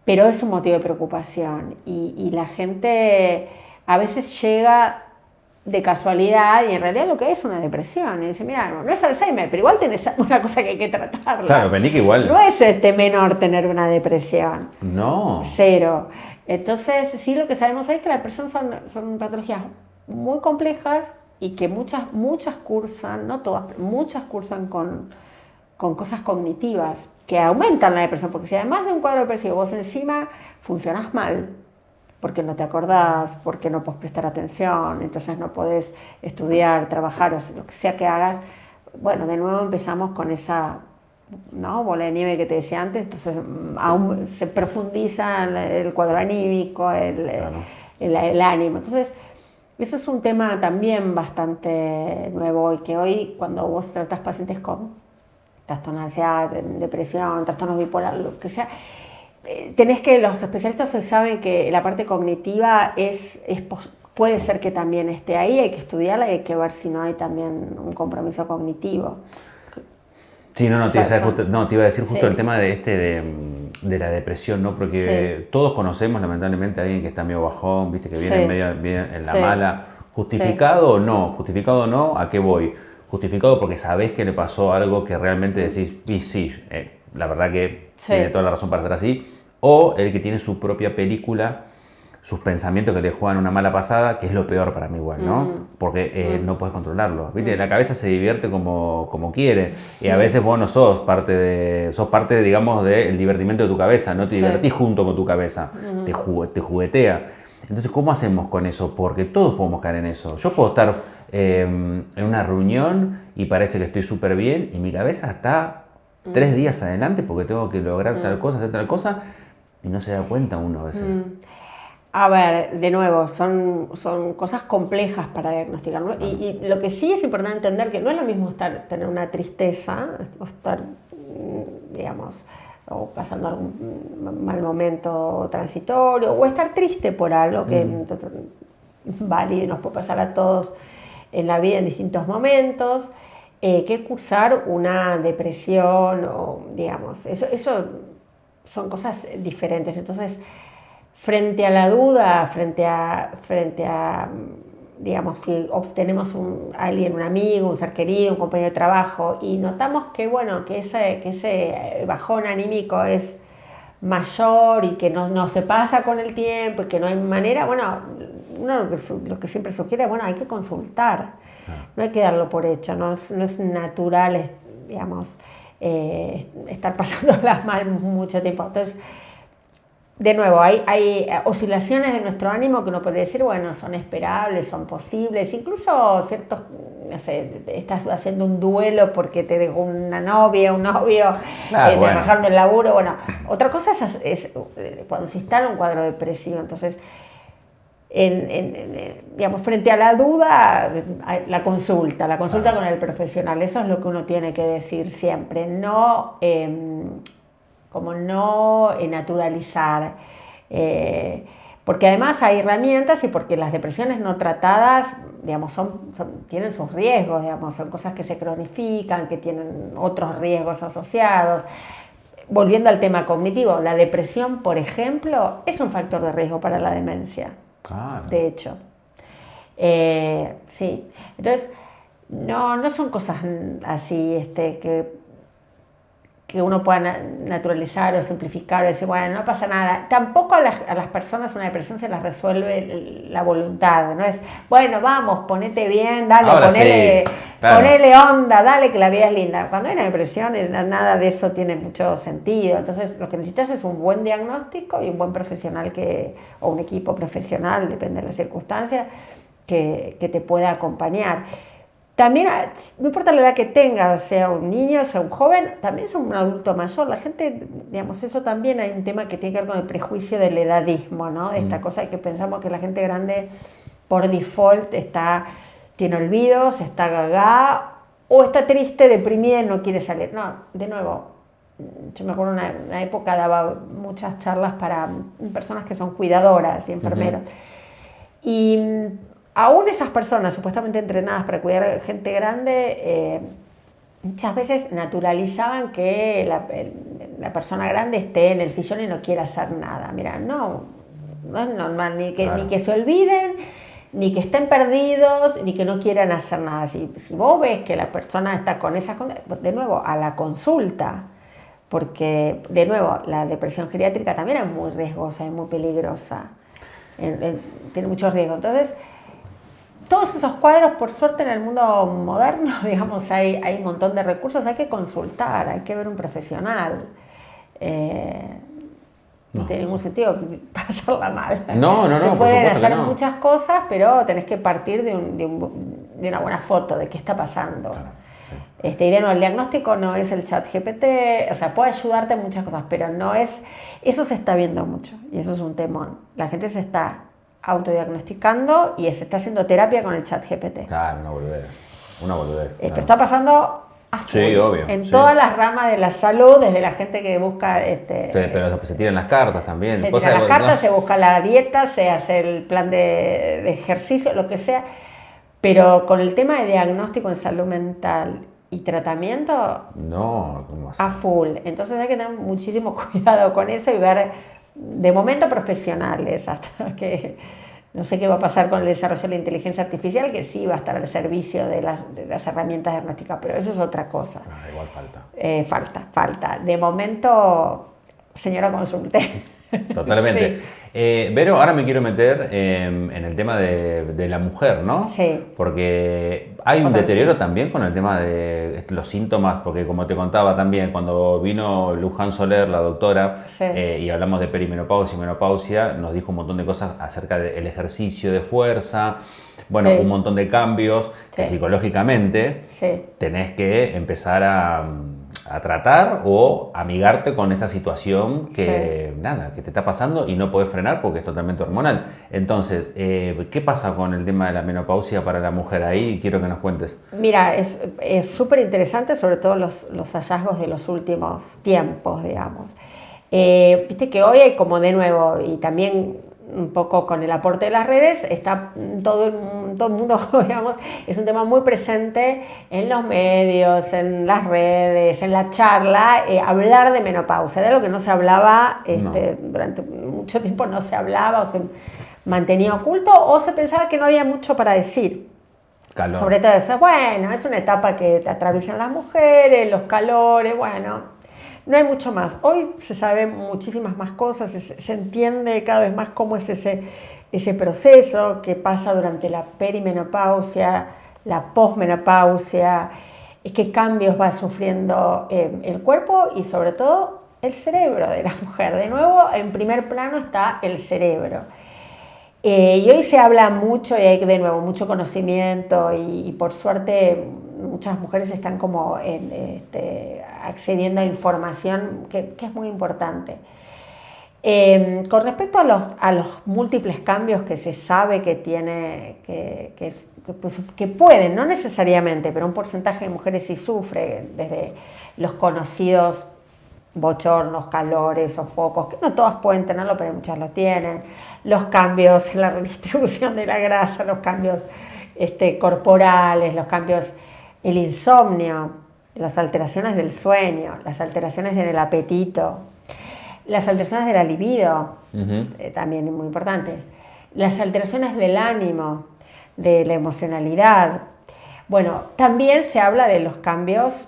pero es un motivo de preocupación y la gente a veces llega de casualidad y en realidad lo que es una depresión. Y dice, mira, no es Alzheimer, pero igual tenés una cosa que hay que tratarla. Claro, vení que igual. No es menor tener una depresión. No. Cero. Entonces, sí, lo que sabemos es que las personas son patologías muy complejas y que muchas cursan, no todas, pero muchas cursan con cosas cognitivas que aumentan la depresión, porque si además de un cuadro depresivo vos encima funcionás mal, porque no te acordás, porque no podés prestar atención, entonces no podés estudiar, trabajar, o lo que sea que hagas. Bueno, de nuevo empezamos con esa, ¿no?, bola de nieve que te decía antes, entonces aún se profundiza el cuadro anímico, Claro. el ánimo. Entonces, eso es un tema también bastante nuevo y que hoy cuando vos tratás pacientes con trastorno de ansiedad, depresión, trastornos bipolar, lo que sea, los especialistas hoy saben que la parte cognitiva puede ser que también esté ahí, hay que estudiarla y hay que ver si no hay también un compromiso cognitivo. Sí, no, te iba a decir justo sí. el tema de la depresión, ¿no? Porque Sí. todos conocemos lamentablemente a alguien que está medio bajón, viste, que viene Sí. medio en la Sí. mala. ¿Justificado o no? ¿Justificado o no? ¿A qué voy? Justificado porque sabés que le pasó algo que realmente decís, y sí, la verdad que Sí. tiene toda la razón para estar así. O el que tiene su propia película, sus pensamientos que le juegan una mala pasada, que es lo peor para mí igual, ¿no? Porque no puedes controlarlo, ¿viste? La cabeza se divierte como quiere y a veces vos no sos parte, digamos, del divertimento de tu cabeza, no te divertís junto con tu cabeza, te juguetea. Entonces, ¿cómo hacemos con eso? Porque todos podemos caer en eso. Yo puedo estar en una reunión y parece que estoy súper bien y mi cabeza está 3 días adelante porque tengo que lograr tal cosa, hacer tal cosa y no se da cuenta uno a veces. A ver, de nuevo, son cosas complejas para diagnosticar, ¿no? Y lo que sí es importante entender que no es lo mismo tener una tristeza o estar, digamos, o pasando algún mal momento transitorio o estar triste por algo que válido y nos puede pasar a todos en la vida en distintos momentos, que cursar una depresión o, digamos, eso son cosas diferentes. Entonces, frente a la duda, frente a digamos, si obtenemos alguien, un amigo, un ser querido, un compañero de trabajo, y notamos que, bueno, que ese bajón anímico es mayor y que no se pasa con el tiempo y que no hay manera, bueno, uno lo que siempre sugiere, bueno, hay que consultar, no hay que darlo por hecho, no es natural, digamos, estar pasándolas mal mucho tiempo. Entonces, de nuevo, hay oscilaciones de nuestro ánimo que uno puede decir, bueno, son esperables, son posibles, incluso ciertos, no sé, estás haciendo un duelo porque te dejó una novia, un novio, Claro, te bajaron del laburo, bueno, otra cosa es cuando se instala un cuadro depresivo, entonces, digamos, frente a la duda, la consulta con el profesional, eso es lo que uno tiene que decir siempre, no como no naturalizar, porque además hay herramientas y porque las depresiones no tratadas, digamos, tienen sus riesgos, digamos, son cosas que se cronifican, que tienen otros riesgos asociados. Volviendo al tema cognitivo, la depresión, por ejemplo, es un factor de riesgo para la demencia, Claro. de hecho. Sí, entonces no son cosas así que uno pueda naturalizar o simplificar o decir, bueno, no pasa nada. Tampoco a las personas una depresión se las resuelve la voluntad, no es, bueno, vamos, ponete bien, dale, ponele onda, dale que la vida es linda. Cuando hay una depresión, nada de eso tiene mucho sentido. Entonces, lo que necesitas es un buen diagnóstico y un buen profesional o un equipo profesional, depende de las circunstancias, que te pueda acompañar. También, no importa la edad que tenga, sea un niño, sea un joven, también sea un adulto mayor. La gente, digamos, eso también hay un tema que tiene que ver con el prejuicio del edadismo, ¿no? De esta cosa de que pensamos que la gente grande, por default, tiene olvidos, está gaga, o está triste, deprimida y no quiere salir. No, de nuevo, yo me acuerdo una época daba muchas charlas para personas que son cuidadoras y enfermeros. Y aún esas personas supuestamente entrenadas para cuidar gente grande, muchas veces naturalizaban que la persona grande esté en el sillón y no quiera hacer nada. Mira, no es normal ni que se olviden, ni que estén perdidos, ni que no quieran hacer nada. Si vos ves que la persona está con esas cosas, de nuevo, a la consulta. Porque, de nuevo, la depresión geriátrica también es muy riesgosa, es muy peligrosa. Tiene muchos riesgos. Entonces, todos esos cuadros, por suerte, en el mundo moderno, digamos, hay un montón de recursos, hay que consultar, hay que ver un profesional. No tiene ningún sentido pasarla mal. No, Se por pueden supuesto que hacer no. muchas cosas, pero tenés que partir de una buena foto de qué está pasando. Claro, Y de nuevo, el diagnóstico no es el chat GPT, o sea, puede ayudarte en muchas cosas, pero no es, eso se está viendo mucho y eso es un temón. La gente se está autodiagnosticando y se está haciendo terapia con el chat GPT. Claro, una boludez. Pero está pasando a full, Sí, obvio. en Sí. todas las ramas de la salud, desde la gente que busca... Sí, pero se tiran las cartas también. Se Cosas tiran las cartas, no. se busca la dieta, se hace el plan de ejercicio, lo que sea. Pero con el tema de diagnóstico en salud mental y tratamiento, No, ¿cómo así? a full. Entonces hay que tener muchísimo cuidado con eso y ver, de momento, profesionales, hasta que no sé qué va a pasar con el desarrollo de la inteligencia artificial, que sí va a estar al servicio de las herramientas diagnósticas, pero eso es otra cosa. Igual falta. Falta. De momento, señora, consulte. Totalmente. Sí. Vero, ahora me quiero meter en el tema de la mujer, ¿no? Sí. Porque hay un deterioro también con el tema de los síntomas, porque como te contaba también, cuando vino Luján Soler, la doctora, Sí. Y hablamos de perimenopausia y menopausia, nos dijo un montón de cosas acerca del ejercicio de fuerza, bueno, Sí. un montón de cambios que Sí. psicológicamente Sí. tenés que empezar a tratar o amigarte con esa situación que, nada, que te está pasando y no podés frenar porque es totalmente hormonal. Entonces, ¿qué pasa con el tema de la menopausia para la mujer? Ahí quiero que nos cuentes. Mira, es súper interesante, sobre todo los hallazgos de los últimos tiempos, digamos. Viste que hoy hay como de nuevo, y también un poco con el aporte de las redes, está todo el mundo, digamos, es un tema muy presente en los medios, en las redes, en la charla, hablar de menopausia, de algo que no se hablaba, No. durante mucho tiempo no se hablaba o se mantenía oculto o se pensaba que no había mucho para decir. Calor. Sobre todo eso, bueno, es una etapa que atraviesan las mujeres, los calores, bueno, no hay mucho más. Hoy se sabe muchísimas más cosas, se entiende cada vez más cómo es ese proceso que pasa durante la perimenopausia, la posmenopausia, qué cambios va sufriendo el cuerpo y sobre todo el cerebro de la mujer. De nuevo, en primer plano está el cerebro. Y hoy se habla mucho y hay de nuevo mucho conocimiento y por suerte muchas mujeres están como accediendo a información que es muy importante. Con respecto a los múltiples cambios que se sabe que tiene, que pueden, no necesariamente, pero un porcentaje de mujeres sí sufre, desde los conocidos bochornos, calores, sofocos, que no todas pueden tenerlo, pero muchas lo tienen, los cambios en la redistribución de la grasa, los cambios corporales, los cambios, el insomnio, las alteraciones del sueño, las alteraciones del apetito, las alteraciones de la libido, también muy importantes, las alteraciones del ánimo, de la emocionalidad. Bueno, también se habla de los cambios,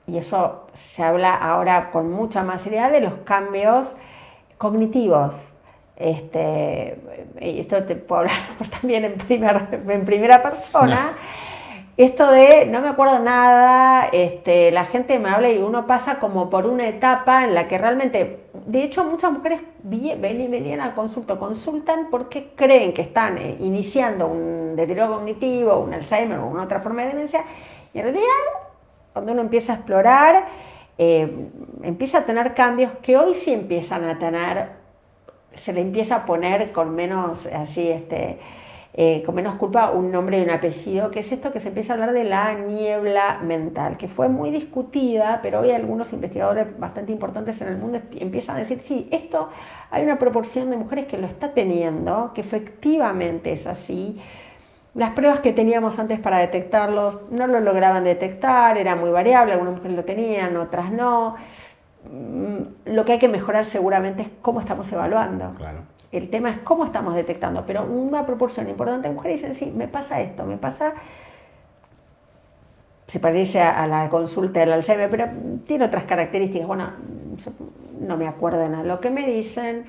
y eso se habla ahora con mucha más seriedad, de los cambios cognitivos. Esto te puedo hablar también en primera persona. Esto de no me acuerdo nada, la gente me habla y uno pasa como por una etapa en la que realmente, de hecho muchas mujeres venían a consultan porque creen que están iniciando un deterioro cognitivo, un Alzheimer o una otra forma de demencia, y en realidad cuando uno empieza a explorar, empieza a tener cambios que hoy sí empiezan a tener, se le empieza a poner con menos, con menos culpa un nombre y un apellido, que es esto que se empieza a hablar de la niebla mental, que fue muy discutida, pero hoy algunos investigadores bastante importantes en el mundo empiezan a decir, sí, esto hay una proporción de mujeres que lo está teniendo, que efectivamente es así. Las pruebas que teníamos antes para detectarlos no lo lograban detectar, era muy variable, algunas mujeres lo tenían, otras no. Lo que hay que mejorar seguramente es cómo estamos evaluando. Claro. El tema es cómo estamos detectando, pero una proporción importante de mujeres dicen, sí, me pasa esto, me pasa... Se parece a la consulta del Alzheimer, pero tiene otras características. Bueno, no me acuerdo de nada de lo que me dicen.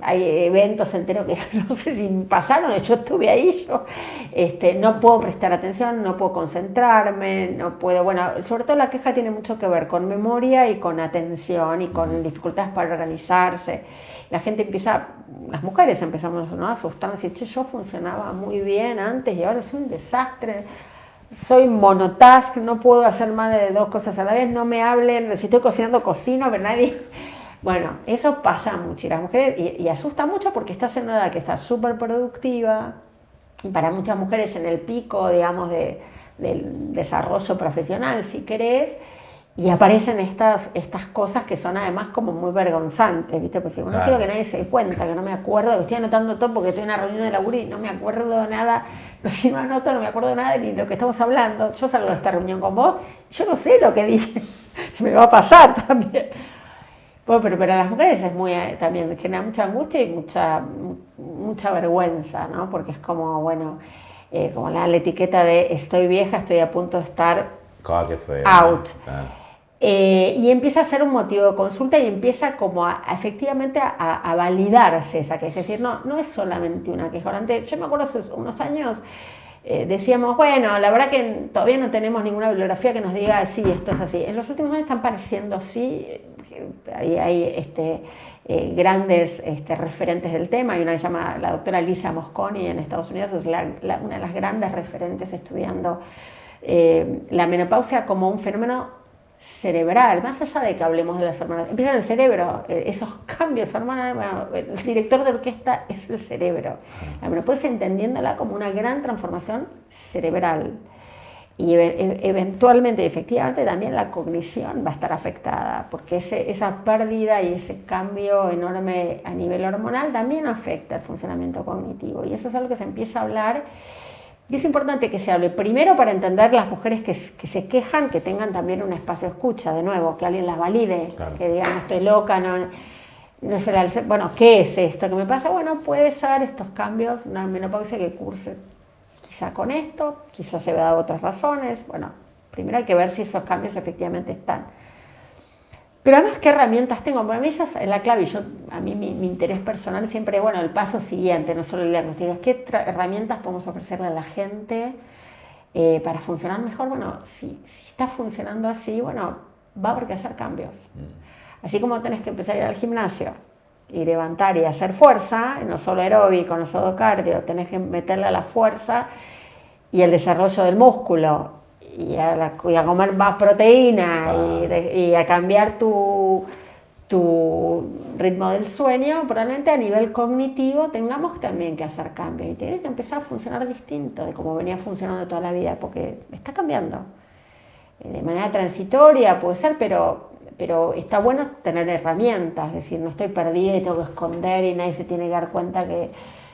Hay eventos enteros que no sé si pasaron, yo estuve ahí, no puedo prestar atención, no puedo concentrarme, no puedo, bueno, sobre todo la queja tiene mucho que ver con memoria y con atención y con dificultades para organizarse. La gente empieza, las mujeres empezamos, ¿no?, a asustarnos y decir, che, yo funcionaba muy bien antes y ahora soy un desastre. Soy monotask, no puedo hacer más de 2 cosas a la vez, no me hablen, si estoy cocinando, cocino, pero nadie... Bueno, eso pasa mucho y las mujeres, y asusta mucho porque estás en una edad que está súper productiva y para muchas mujeres en el pico, digamos, del desarrollo profesional, si querés, y aparecen estas cosas que son además como muy vergonzantes, ¿viste? Pues no quiero que nadie se dé cuenta, que no me acuerdo, que estoy anotando todo porque estoy en una reunión de laburo y no me acuerdo nada, si no anoto no me acuerdo nada ni de lo que estamos hablando. Yo salgo de esta reunión con vos, yo no sé lo que dije, me va a pasar también. Bueno, pero para las mujeres es muy, también genera mucha angustia y mucha vergüenza, ¿no? Porque es como, bueno, como la etiqueta de estoy vieja, estoy a punto de estar qué feo, out. Claro. Y empieza a ser un motivo de consulta y empieza como efectivamente a validarse esa queja. Es decir, no es solamente una queja. Yo me acuerdo hace unos años, decíamos, bueno, la verdad que todavía no tenemos ninguna bibliografía que nos diga sí, esto es así. En los últimos años están pareciendo sí, hay grandes referentes del tema. Hay una que se llama la doctora Lisa Mosconi en Estados Unidos, es una de las grandes referentes estudiando la menopausia como un fenómeno cerebral, más allá de que hablemos de las hormonas, empieza en el cerebro, esos cambios hormonales, bueno, el director de orquesta es el cerebro. La menopausia entendiéndola como una gran transformación cerebral. Y eventualmente, efectivamente, también la cognición va a estar afectada, porque esa pérdida y ese cambio enorme a nivel hormonal también afecta el funcionamiento cognitivo. Y eso es algo que se empieza a hablar. Y es importante que se hable, primero para entender las mujeres que se quejan, que tengan también un espacio de escucha, de nuevo, que alguien las valide, claro. Que digan, no estoy loca, no es bueno, ¿qué es esto que me pasa? Bueno, puede ser estos cambios, una menopausia que curse quizá con esto, quizá se vea de otras razones. Bueno, primero hay que ver si esos cambios efectivamente están. Pero además, ¿qué herramientas tengo? Para mí eso es la clave. A mí mi interés personal siempre es, bueno, el paso siguiente, no solo el diagnóstico, es qué herramientas podemos ofrecerle a la gente para funcionar mejor. Bueno, si está funcionando así, bueno, va a haber que hacer cambios. Así como tenés que empezar a ir al gimnasio y levantar y hacer fuerza, no solo aeróbico, no solo cardio, tenés que meterle a la fuerza y el desarrollo del músculo. Y a comer más proteína y a cambiar tu ritmo del sueño, probablemente a nivel cognitivo tengamos también que hacer cambios y tiene que empezar a funcionar distinto de como venía funcionando toda la vida, porque está cambiando. De manera transitoria puede ser, pero está bueno tener herramientas, es decir, no estoy perdida y tengo que esconder y nadie se tiene que dar cuenta que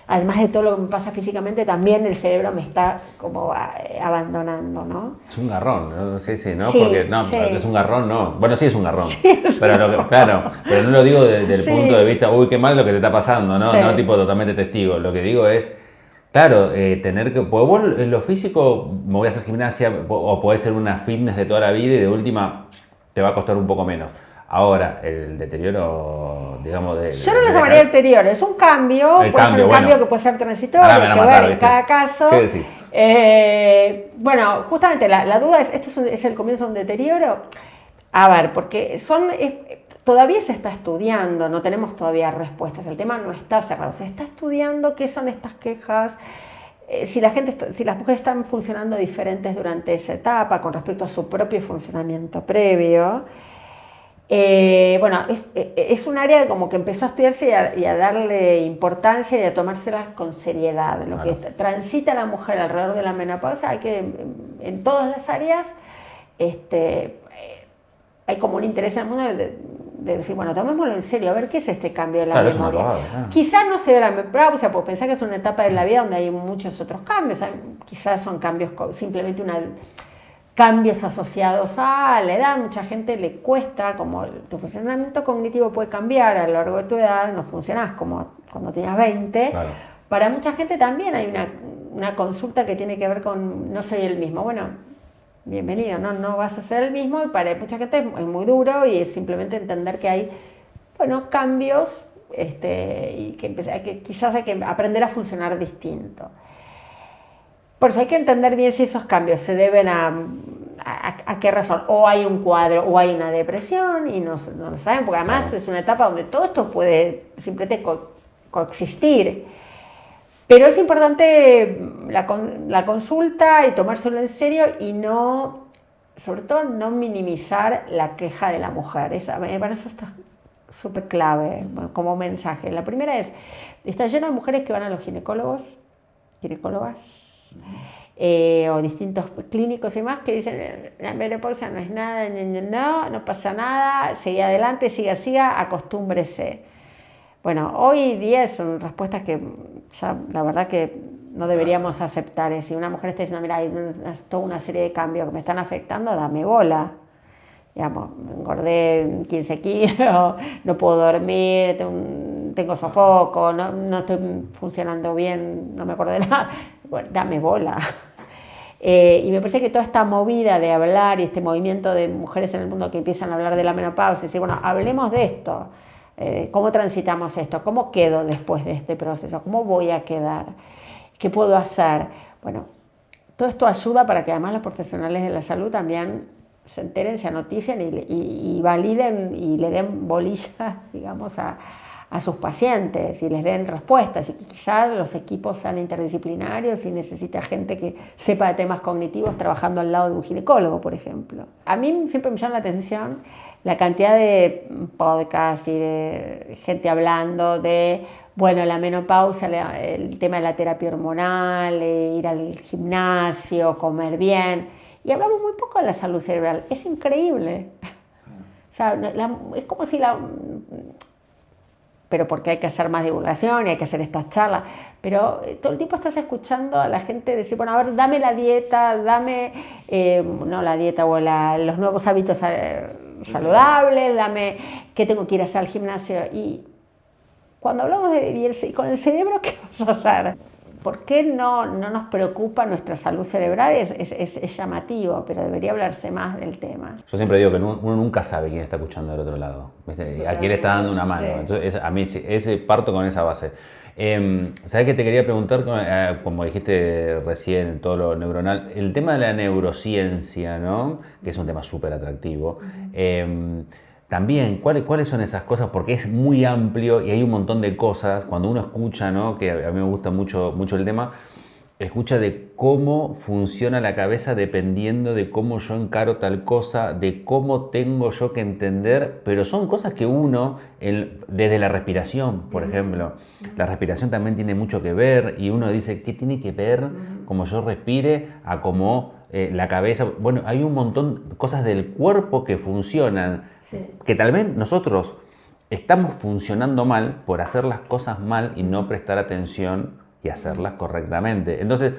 además de todo lo que me pasa físicamente, también el cerebro me está como abandonando, ¿no? Es un garrón, ¿no? Sí, ¿no? Sí, porque no, sí. Es un garrón, no. Bueno, sí es un garrón. Sí, pero claro, pero no lo digo desde el punto de vista, uy, qué mal lo que te está pasando, ¿no? Sí. No tipo totalmente testigo. Lo que digo es, claro, tener que, pues vos en lo físico me voy a hacer gimnasia o podés ser una fitness de toda la vida y de última te va a costar un poco menos. Ahora, el deterioro, digamos, yo no lo llamaría deterioro, es un cambio, puede ser un cambio que puede ser transitorio, hay que ver en cada caso. ¿Qué decís? Bueno, justamente la duda es, ¿esto es el comienzo de un deterioro? A ver, porque todavía se está estudiando, no tenemos todavía respuestas, el tema no está cerrado, se está estudiando qué son estas quejas, si las mujeres están funcionando diferentes durante esa etapa con respecto a su propio funcionamiento previo. Bueno, es un área como que empezó a estudiarse y a darle importancia y a tomárselas con seriedad. Lo que transita la mujer alrededor de la menopausia, hay que, en todas las áreas, hay como un interés en el mundo de decir, bueno, tomémoslo en serio, a ver qué es este cambio de la memoria. Quizás no se ve la menopausia, porque pensar que es una etapa de la vida donde hay muchos otros cambios, quizás son cambios, simplemente cambios asociados a la edad. Mucha gente le cuesta, como tu funcionamiento cognitivo puede cambiar a lo largo de tu edad, no funcionás como cuando tenías 20. Claro. Para mucha gente también hay una consulta que tiene que ver con no soy el mismo. Bueno, bienvenido, no vas a ser el mismo, y para mucha gente es muy duro y es simplemente entender que hay, bueno, cambios y que quizás hay que aprender a funcionar distinto. Por eso hay que entender bien si esos cambios se deben a qué razón. O hay un cuadro o hay una depresión y no lo saben, porque además es una etapa donde todo esto puede simplemente coexistir. Pero es importante la consulta y tomárselo en serio y no, sobre todo, no minimizar la queja de la mujer. Para eso está súper clave como mensaje. La primera está lleno de mujeres que van a los ginecólogas, o distintos clínicos y más que dicen la menopausia no es nada, no pasa nada, sigue adelante, siga, acostúmbrese. Bueno, hoy día son respuestas que ya la verdad que no deberíamos aceptar. Si una mujer está diciendo, mira, hay toda una serie de cambios que me están afectando, dame bola. Digamos, me engordé 15 kilos, no puedo dormir, tengo sofoco, no estoy funcionando bien, no me acuerdo de nada. Bueno, dame bola. Y me parece que toda esta movida de hablar y este movimiento de mujeres en el mundo que empiezan a hablar de la menopausia, y decir, bueno, hablemos de esto, cómo transitamos esto, cómo quedo después de este proceso, cómo voy a quedar, qué puedo hacer. Bueno, todo esto ayuda para que además los profesionales de la salud también se enteren, se anoticien y validen y le den bolilla, digamos, a sus pacientes y les den respuestas, y que quizás los equipos sean interdisciplinarios y necesita gente que sepa de temas cognitivos trabajando al lado de un ginecólogo, por ejemplo. A mí siempre me llama la atención la cantidad de podcasts y de gente hablando de, bueno, la menopausia, el tema de la terapia hormonal, ir al gimnasio, comer bien, y hablamos muy poco de la salud cerebral. Es increíble. O sea, es como si pero porque hay que hacer más divulgación y hay que hacer estas charlas, pero todo el tiempo estás escuchando a la gente decir, bueno, a ver, dame la dieta, dame, no la dieta o los nuevos hábitos saludables, dame qué tengo que ir a hacer al gimnasio. Y cuando hablamos de vivir con el cerebro, ¿qué vas a hacer? ¿Por qué no nos preocupa nuestra salud cerebral? Es llamativo, pero debería hablarse más del tema. Yo siempre digo que uno nunca sabe quién está escuchando del otro lado, ¿viste? A quién le está dando una mano. Sí. Entonces, a mí parto con esa base. ¿Sabes qué te quería preguntar? Como dijiste recién, todo lo neuronal, el tema de la neurociencia, ¿no? Que es un tema súper atractivo. También, ¿cuáles son esas cosas? Porque es muy amplio y hay un montón de cosas. Cuando uno escucha, ¿no? Que a mí me gusta mucho el tema, escucha de cómo funciona la cabeza dependiendo de cómo yo encaro tal cosa, de cómo tengo yo que entender, pero son cosas que uno, desde la respiración, por ejemplo, la respiración también tiene mucho que ver y uno dice, ¿qué tiene que ver cómo yo respire a cómo la cabeza? Bueno, hay un montón de cosas del cuerpo que funcionan, sí, que tal vez nosotros estamos funcionando mal por hacer las cosas mal y no prestar atención y hacerlas correctamente. Entonces,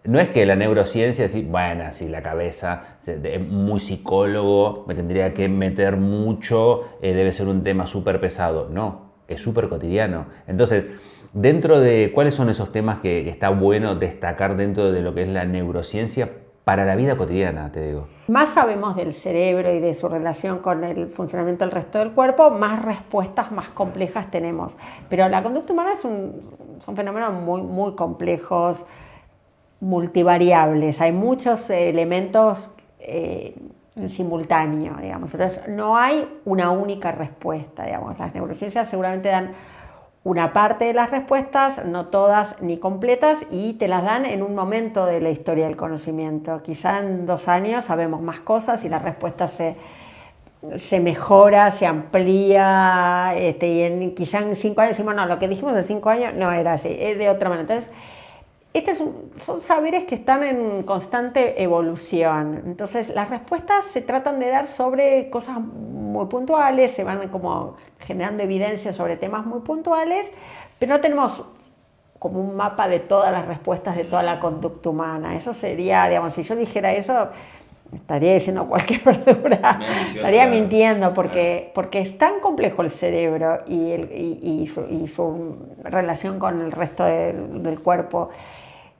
no es que la neurociencia decir, bueno, si la cabeza es muy psicólogo, me tendría que meter mucho, debe ser un tema súper pesado. No, es súper cotidiano. Entonces, dentro de cuáles son esos temas que está bueno destacar dentro de lo que es la neurociencia para la vida cotidiana, te digo. Más sabemos del cerebro y de su relación con el funcionamiento del resto del cuerpo, más respuestas más complejas tenemos. Pero la conducta humana son fenómenos muy, muy complejos, multivariables. Hay muchos elementos en simultáneo, digamos. Entonces, no hay una única respuesta, digamos. Las neurociencias seguramente dan una parte de las respuestas, no todas ni completas, y te las dan en un momento de la historia del conocimiento. Quizá en 2 años sabemos más cosas y la respuesta se mejora, se amplía, y quizá en 5 años decimos, no, lo que dijimos en 5 años no era así, es de otra manera. Entonces, son saberes que están en constante evolución. Entonces, las respuestas se tratan de dar sobre cosas muy puntuales, se van como generando evidencia sobre temas muy puntuales, pero no tenemos como un mapa de todas las respuestas de toda la conducta humana. Eso sería, digamos, si yo dijera eso, estaría diciendo cualquier verdura, estaría mintiendo, porque es tan complejo el cerebro y su relación con el resto del cuerpo.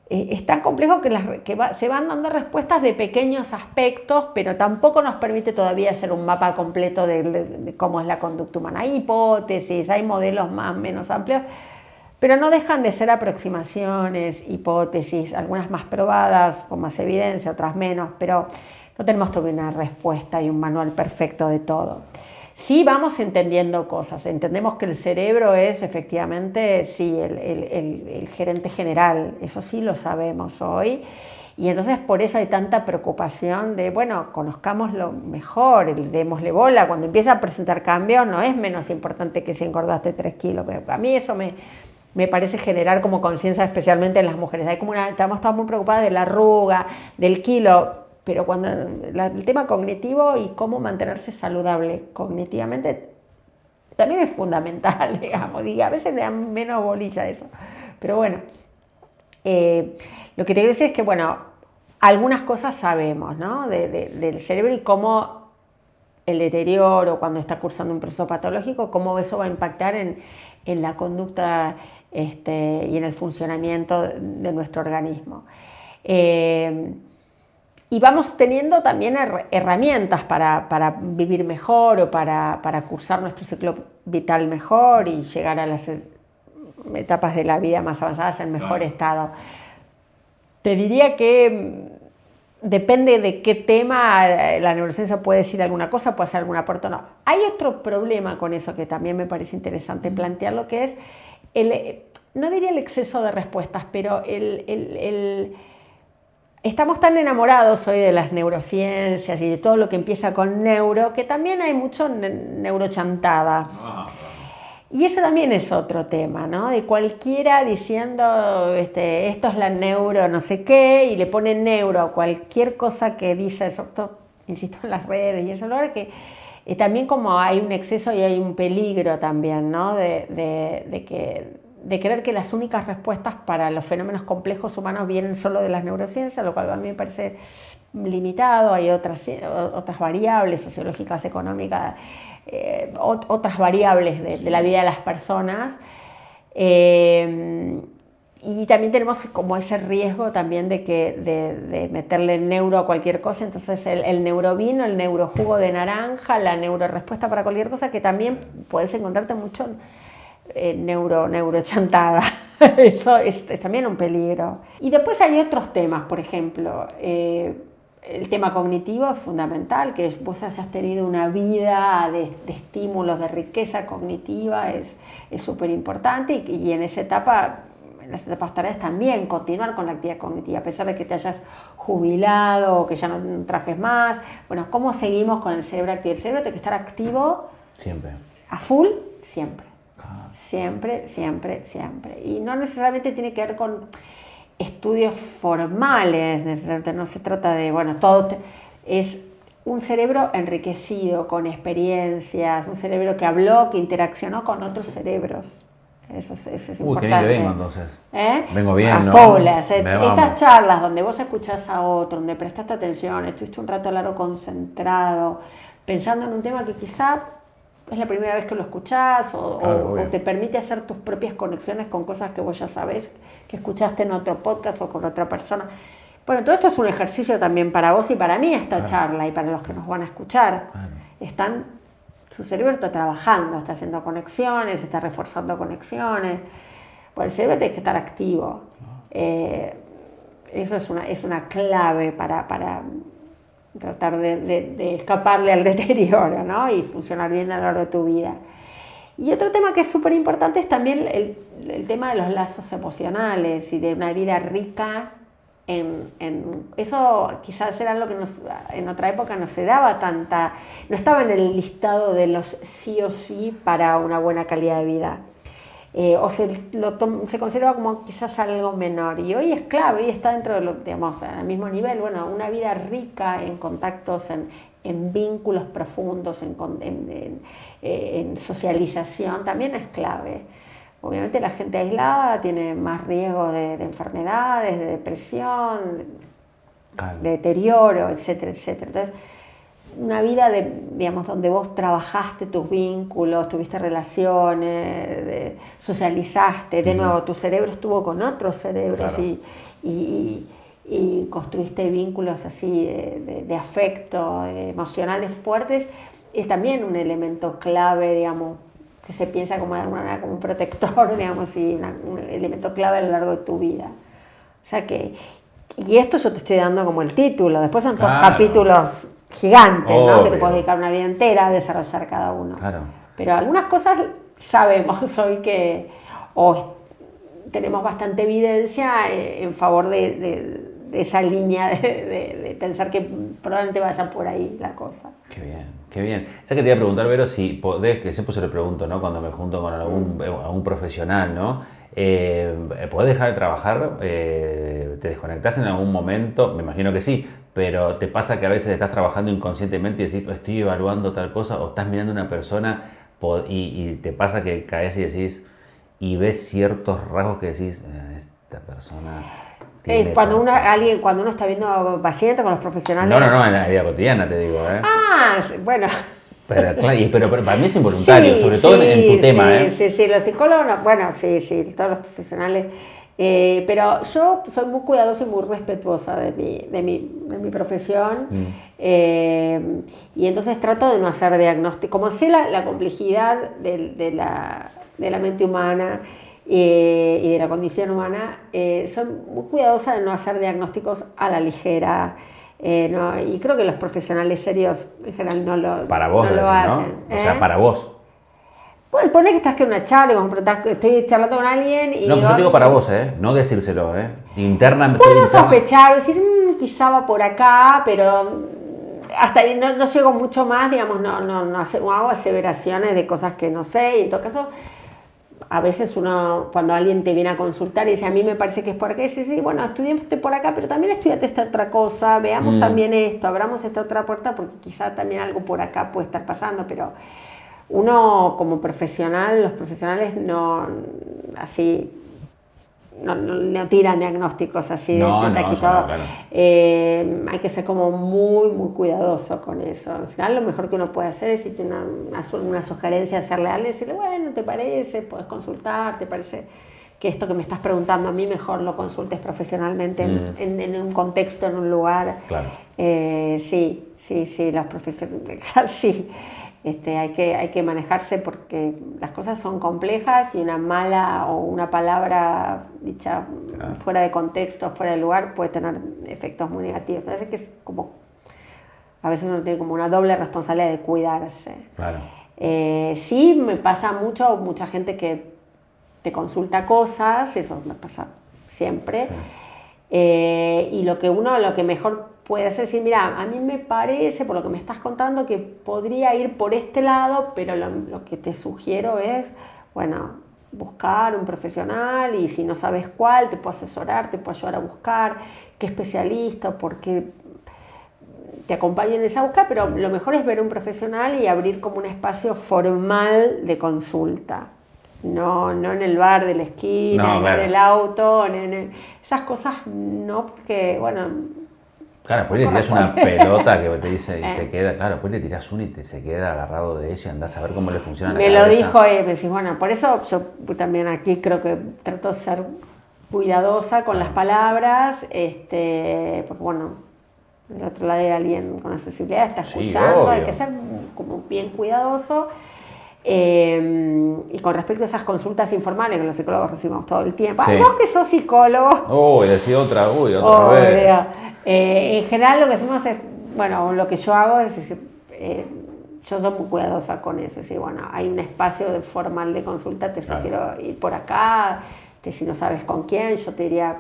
Es tan complejo que se van dando respuestas de pequeños aspectos, pero tampoco nos permite todavía hacer un mapa completo de cómo es la conducta humana. Hay hipótesis, hay modelos más o menos amplios, pero no dejan de ser aproximaciones, hipótesis, algunas más probadas, con más evidencia, otras menos, pero no tenemos todavía una respuesta y un manual perfecto de todo. Sí vamos entendiendo cosas, entendemos que el cerebro es efectivamente, sí, el gerente general, eso sí lo sabemos hoy, y entonces por eso hay tanta preocupación de, bueno, conozcámoslo mejor, démosle bola, cuando empieza a presentar cambios no es menos importante que si engordaste 3 kilos, a mí eso me parece generar como conciencia especialmente en las mujeres, hay como estamos todas muy preocupadas de la arruga, del kilo, pero cuando el tema cognitivo y cómo mantenerse saludable cognitivamente también es fundamental, digamos, y a veces le dan menos bolilla a eso, pero bueno. Lo que te quiero decir es que, bueno, algunas cosas sabemos, ¿no? Del cerebro y cómo el deterioro cuando está cursando un proceso patológico, cómo eso va a impactar en la conducta y en el funcionamiento de nuestro organismo. Y vamos teniendo también herramientas para vivir mejor o para cursar nuestro ciclo vital mejor y llegar a las etapas de la vida más avanzadas en mejor estado. Te diría que depende de qué tema la neurociencia puede decir alguna cosa, puede hacer algún aporte o no. Hay otro problema con eso que también me parece interesante plantearlo, que es, no diría el exceso de respuestas, pero estamos tan enamorados hoy de las neurociencias y de todo lo que empieza con neuro, que también hay mucho neurochantada. Y eso también es otro tema, ¿no? De cualquiera diciendo, esto es la neuro no sé qué, y le ponen neuro a cualquier cosa que dice eso, insisto, en las redes y eso, lo que también como hay un exceso y hay un peligro también, ¿no? De creer que las únicas respuestas para los fenómenos complejos humanos vienen solo de las neurociencias, lo cual a mí me parece limitado, hay otras variables sociológicas, económicas, otras variables de la vida de las personas, y también tenemos como ese riesgo también de meterle neuro a cualquier cosa, entonces el neurovino, el neurojugo de naranja, la neurorespuesta para cualquier cosa, que también puedes encontrarte mucho neurochantada. Eso es también un peligro. Y después hay otros temas, por ejemplo, el tema cognitivo es fundamental, que vos hayas tenido una vida de estímulos, de riqueza cognitiva, es súper importante, y en esa etapa, en las etapas tardías también continuar con la actividad cognitiva, a pesar de que te hayas jubilado o que ya no trajes más. Bueno, ¿cómo seguimos con el cerebro activo? El cerebro tiene que estar activo siempre, a full, siempre. Siempre, siempre, siempre. Y no necesariamente tiene que ver con estudios formales, no se trata de, bueno, todo es un cerebro enriquecido con experiencias, un cerebro que habló, que interaccionó con otros cerebros. Eso es importante. Qué bien que vengo entonces. Vengo bien, ¿no? Faulas, estas charlas donde vos escuchás a otro, donde prestaste atención, estuviste un rato largo concentrado, pensando en un tema que quizá es la primera vez que lo escuchás o te permite hacer tus propias conexiones con cosas que vos ya sabés, que escuchaste en otro podcast o con otra persona. Bueno, todo esto es un ejercicio también para vos y para mí esta charla y para los que nos van a escuchar. Su cerebro está trabajando, está haciendo conexiones, está reforzando conexiones. Bueno, el cerebro tiene que estar activo. Eso es una clave para tratar de escaparle al deterioro, ¿no? Y funcionar bien a lo largo de tu vida. Y otro tema que es súper importante es también el tema de los lazos emocionales y de una vida rica eso quizás era algo que en otra época no se daba no estaba en el listado de los sí o sí para una buena calidad de vida. O se considera como quizás algo menor, y hoy es clave, y está dentro de digamos, al mismo nivel. Bueno, una vida rica en contactos, en vínculos profundos, en socialización, también es clave. Obviamente la gente aislada tiene más riesgo de enfermedades, de depresión, de deterioro, etcétera, etcétera. Entonces, una vida digamos, donde vos trabajaste tus vínculos, tuviste relaciones, socializaste, de nuevo tu cerebro estuvo con otros cerebros, claro. y construiste vínculos así de afecto, emocionales fuertes, es también un elemento clave, digamos, que se piensa como de alguna manera como un protector, digamos, y un elemento clave a lo largo de tu vida. O sea que, y esto yo te estoy dando como el título, después son todos capítulos gigantes, ¿no? Que te puedes dedicar una vida entera a desarrollar cada uno. Claro. Pero algunas cosas sabemos hoy que, o tenemos bastante evidencia en favor de esa línea de pensar que probablemente vaya por ahí la cosa. Qué bien, qué bien. Sé que te iba a preguntar, Vero, si podés, que siempre se lo pregunto, ¿no? Cuando me junto con algún profesional, ¿no? ¿Podés dejar de trabajar? ¿Te desconectás en algún momento? Me imagino que sí, pero ¿te pasa que a veces estás trabajando inconscientemente y decís, estoy evaluando tal cosa, o estás mirando a una persona y te pasa que caes y decís, y ves ciertos rasgos que decís, esta persona... Cuando uno está viendo pacientes con los profesionales... No, en la vida cotidiana te digo, ¿eh? Ah, bueno... Pero para mí es involuntario, sobre todo en tu tema, ¿eh? Sí, los psicólogos, bueno, sí, todos los profesionales. Pero yo soy muy cuidadosa y muy respetuosa de mi profesión. Y entonces trato de no hacer diagnóstico. Como sé la complejidad de la mente humana y de la condición humana, soy muy cuidadosa de no hacer diagnósticos a la ligera. No, y creo que los profesionales serios en general no lo, para vos, no lo hacen. ¿no? O sea, para vos. Bueno, ponle que estás en una charla, estoy charlando con alguien y... No, yo digo para vos, no decírselo, internamente. Puedo sospechar, decir, quizá va por acá, pero hasta ahí no llego mucho más, digamos, no hago aseveraciones de cosas que no sé, y en todo caso... A veces uno, cuando alguien te viene a consultar y dice, a mí me parece que es por acá, dice, sí, bueno, estudiaste por acá, pero también estudiate esta otra cosa, veamos también esto, abramos esta otra puerta, porque quizá también algo por acá puede estar pasando, pero uno como profesional, los profesionales no tiran diagnósticos así de taquito. Claro. Hay que ser como muy, muy cuidadoso con eso. En general, lo mejor que uno puede hacer es si tiene una sugerencia, hacerle a alguien, decirle, bueno, ¿te parece? Puedes consultar, ¿te parece que esto que me estás preguntando a mí mejor lo consultes profesionalmente en un contexto, en un lugar? Claro. Sí, los profesionales, sí. Hay que manejarse porque las cosas son complejas y una mala o una palabra dicha fuera de contexto, fuera de lugar, puede tener efectos muy negativos. Entonces que es como, a veces uno tiene como una doble responsabilidad de cuidarse. Claro. Sí, me pasa mucha gente que te consulta cosas, eso me pasa siempre. Sí. Y lo que mejor puede hacer es decir, mira, a mí me parece, por lo que me estás contando, que podría ir por este lado, pero lo que te sugiero es, bueno, buscar un profesional y si no sabes cuál, te puedo asesorar, te puedo ayudar a buscar qué especialista, porque te acompañen en esa búsqueda, pero lo mejor es ver un profesional y abrir como un espacio formal de consulta. No en el bar de la esquina, no en el auto, esas cosas no, porque, bueno... Claro, después le tirás una pelota que te dice y se queda, claro, después le tirás una y se queda agarrado de ella y andás a ver cómo le funciona la cabeza. Me lo dijo me decís, bueno, por eso yo también aquí creo que trato de ser cuidadosa con las palabras, porque bueno, del otro lado hay alguien con accesibilidad, está escuchando, hay que ser como bien cuidadoso. Y con respecto a esas consultas informales que los psicólogos recibimos todo el tiempo, sí. Vos que sos psicólogo. Decía otra vez. En general lo que hacemos es, bueno, lo que yo hago es decir, yo soy muy cuidadosa con eso, es decir, bueno, hay un espacio formal de consulta, te sugiero ir por acá, si no sabes con quién, yo te diría,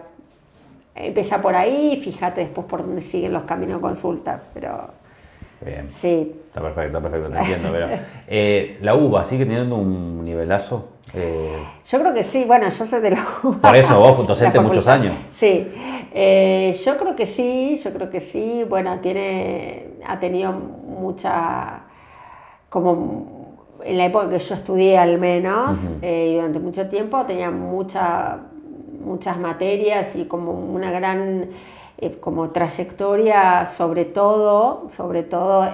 empieza por ahí, fíjate después por dónde siguen los caminos de consulta, pero... Bien. Sí. Está perfecto, te entiendo. Pero, ¿la UBA sigue teniendo un nivelazo? Yo creo que sí, bueno, yo soy de la UBA. Por eso, vos docente muchos años. Sí, yo creo que sí, bueno, ha tenido mucha, como en la época que yo estudié al menos, y durante mucho tiempo tenía muchas materias y como una gran... como trayectoria, sobre todo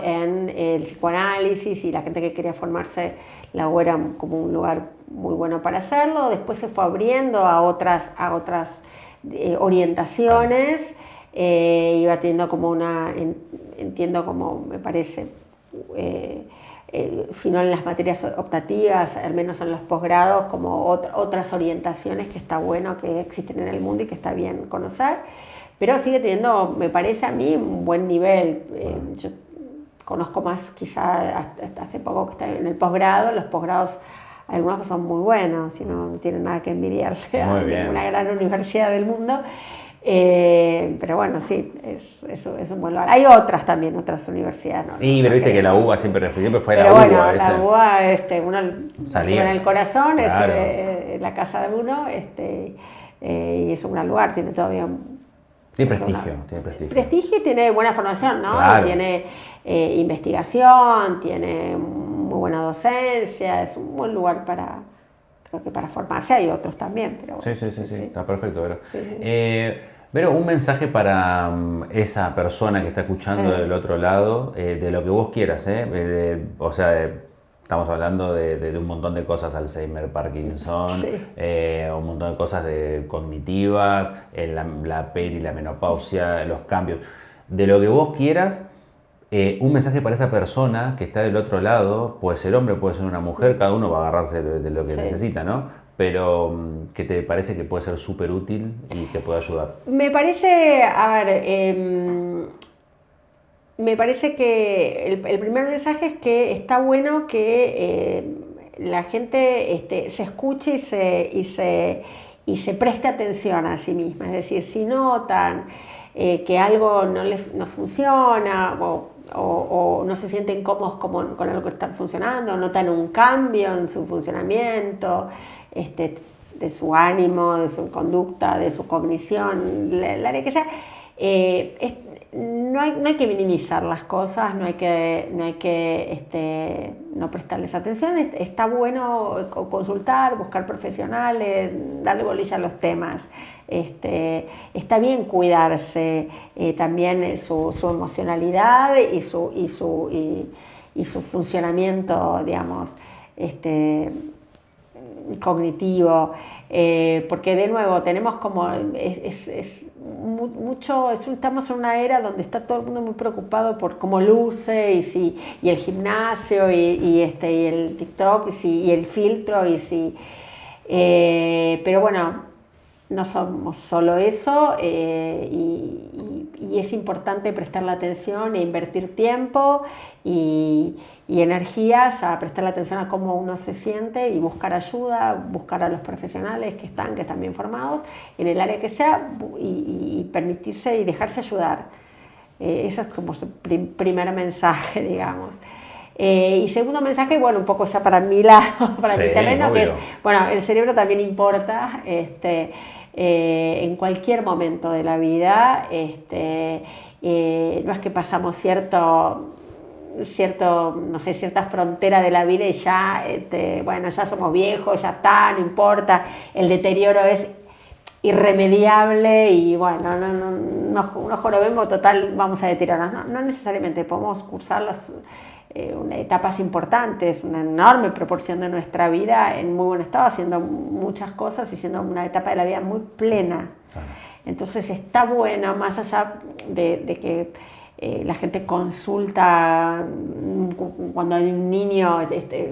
en el psicoanálisis, y la gente que quería formarse, la UBA era como un lugar muy bueno para hacerlo. Después se fue abriendo a otras orientaciones, iba teniendo como entiendo como me parece, sino en las materias optativas, al menos en los posgrados, como otras orientaciones que está bueno que existen en el mundo y que está bien conocer, pero sigue teniendo, me parece a mí, un buen nivel. Yo conozco más quizá hasta hace poco que está en el posgrado, los posgrados algunos son muy buenos y no tienen nada que envidiarle a ninguna gran universidad del mundo. Pero bueno, sí, es un buen lugar. Hay otras también, otras universidades. Pero viste que la UBA siempre fue la UBA. Pero bueno, la UBA, uno salía en el corazón, claro. Es la casa de uno, y es un gran lugar, tiene todavía... Tiene prestigio. Prestigio y tiene buena formación, ¿no? Claro. Tiene investigación, tiene muy buena docencia, es un buen lugar creo que para formarse. Hay otros también, pero bueno, sí, está perfecto, Vero. Sí. Vero, un mensaje para esa persona que está escuchando del otro lado, de lo que vos quieras, estamos hablando de un montón de cosas, Alzheimer, Parkinson, un montón de cosas cognitivas, la peri, la menopausia, los cambios. De lo que vos quieras, un mensaje para esa persona que está del otro lado, puede ser hombre, puede ser una mujer, cada uno va a agarrarse de lo que necesita, ¿no? Pero que te parece que puede ser súper útil y que puede ayudar. Me parece, me parece que el primer mensaje es que está bueno que la gente se escuche y se preste atención a sí misma. Es decir, si notan que algo no funciona o no se sienten cómodos con algo que está funcionando, notan un cambio en su funcionamiento, de su ánimo, de su conducta, de su cognición, el área que sea, no hay que minimizar las cosas, no hay que no prestarles atención. Está bueno consultar, buscar profesionales, darle bolilla a los temas. Está bien cuidarse también su emocionalidad y su funcionamiento, digamos, cognitivo, porque de nuevo tenemos como estamos en una era donde está todo el mundo muy preocupado por cómo luce y el gimnasio y el TikTok y el filtro pero bueno, no somos solo eso, y es importante prestarle atención e invertir tiempo y energías a prestarle atención a cómo uno se siente y buscar ayuda, buscar a los profesionales que están bien formados en el área que sea y permitirse y dejarse ayudar. Ese es como su primer mensaje, digamos. Y segundo mensaje, bueno, un poco ya para mi lado, para mi terreno, obvio. Que es, bueno, el cerebro también importa, en cualquier momento de la vida, no es que pasamos cierta frontera de la vida y ya, ya somos viejos, ya está, no importa, el deterioro es irremediable y bueno, no jorobemos, total, vamos a deteriorarnos. No necesariamente, podemos cursar etapas importantes, una enorme proporción de nuestra vida en muy buen estado, haciendo muchas cosas y siendo una etapa de la vida muy plena. Claro. Entonces está bueno, más allá de que la gente consulta, cuando hay un niño,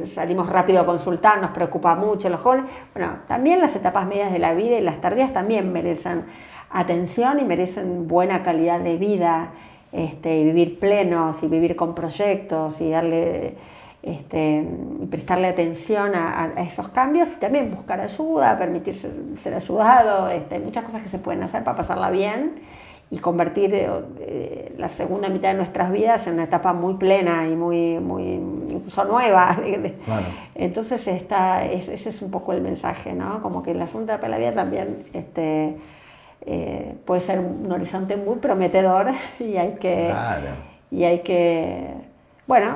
salimos rápido a consultar, nos preocupa mucho, los jóvenes, bueno, también las etapas medias de la vida y las tardías también merecen atención y merecen buena calidad de vida. Y vivir plenos y vivir con proyectos y darle y prestarle atención a esos cambios y también buscar ayuda, permitirse ser ayudado. Hay muchas cosas que se pueden hacer para pasarla bien y convertir la segunda mitad de nuestras vidas en una etapa muy plena y muy incluso nueva. Claro. Entonces ese es un poco el mensaje, ¿no? Como que la segunda etapa de la vida también puede ser un horizonte muy prometedor y hay que bueno,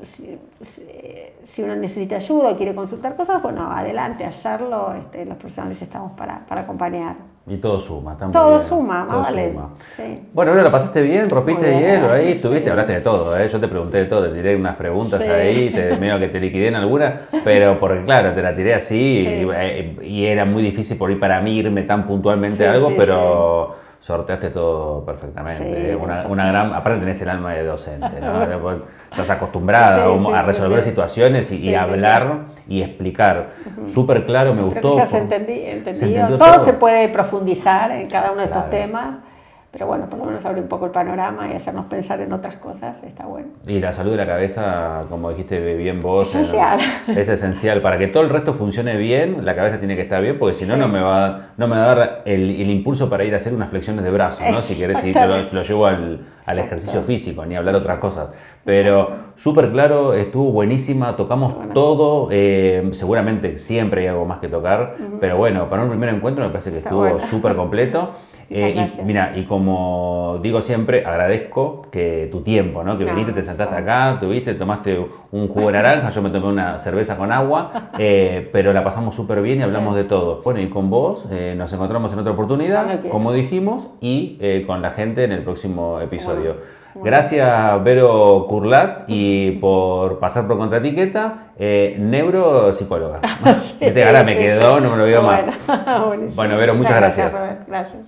si uno necesita ayuda o quiere consultar cosas, bueno, adelante, hacerlo, los profesionales estamos para acompañar. Y todo suma, todo suma, más vale. Sí. Bueno, ¿la pasaste bien? ¿Rompiste hielo ahí? ¿Estuviste? Hablaste de todo, ¿eh? Yo te pregunté de todo, te tiré unas preguntas ahí, medio que te liquidé en alguna, pero porque claro, te la tiré así y era muy difícil por ahí para mí irme tan puntualmente a algo, pero sorteaste todo perfectamente. Sí, Una gran, aparte tenés el alma de docente, ¿no? Estás acostumbrada a resolver situaciones y hablar y explicar. Súper claro, me gustó. Creo que ya se entendió. Todo se puede profundizar en cada uno de estos temas. Pero bueno, por lo menos abrir un poco el panorama y hacernos pensar en otras cosas, está bueno. Y la salud de la cabeza, como dijiste bien vos, esencial. Es esencial. Para que todo el resto funcione bien, la cabeza tiene que estar bien, porque si no, no me va a dar el impulso para ir a hacer unas flexiones de brazos, ¿no? Si querés, si lo llevo al ejercicio físico, ni hablar otras cosas. Pero súper claro, estuvo buenísima, tocamos todo, seguramente siempre hay algo más que tocar, pero bueno, para un primer encuentro me parece que estuvo súper completo. Y como digo siempre, agradezco que tu tiempo, ¿no? Que viniste, te sentaste acá, tomaste un jugo de naranja, yo me tomé una cerveza con agua, pero la pasamos súper bien y hablamos de todo. Bueno, y con vos nos encontramos en otra oportunidad, como dijimos, y con la gente en el próximo episodio. Gracias, Vero Curlat, y por pasar por Contraetiqueta, neuropsicóloga. Ahora me quedó, no me lo olvido más. Bueno, Vero, muchas gracias. Gracias.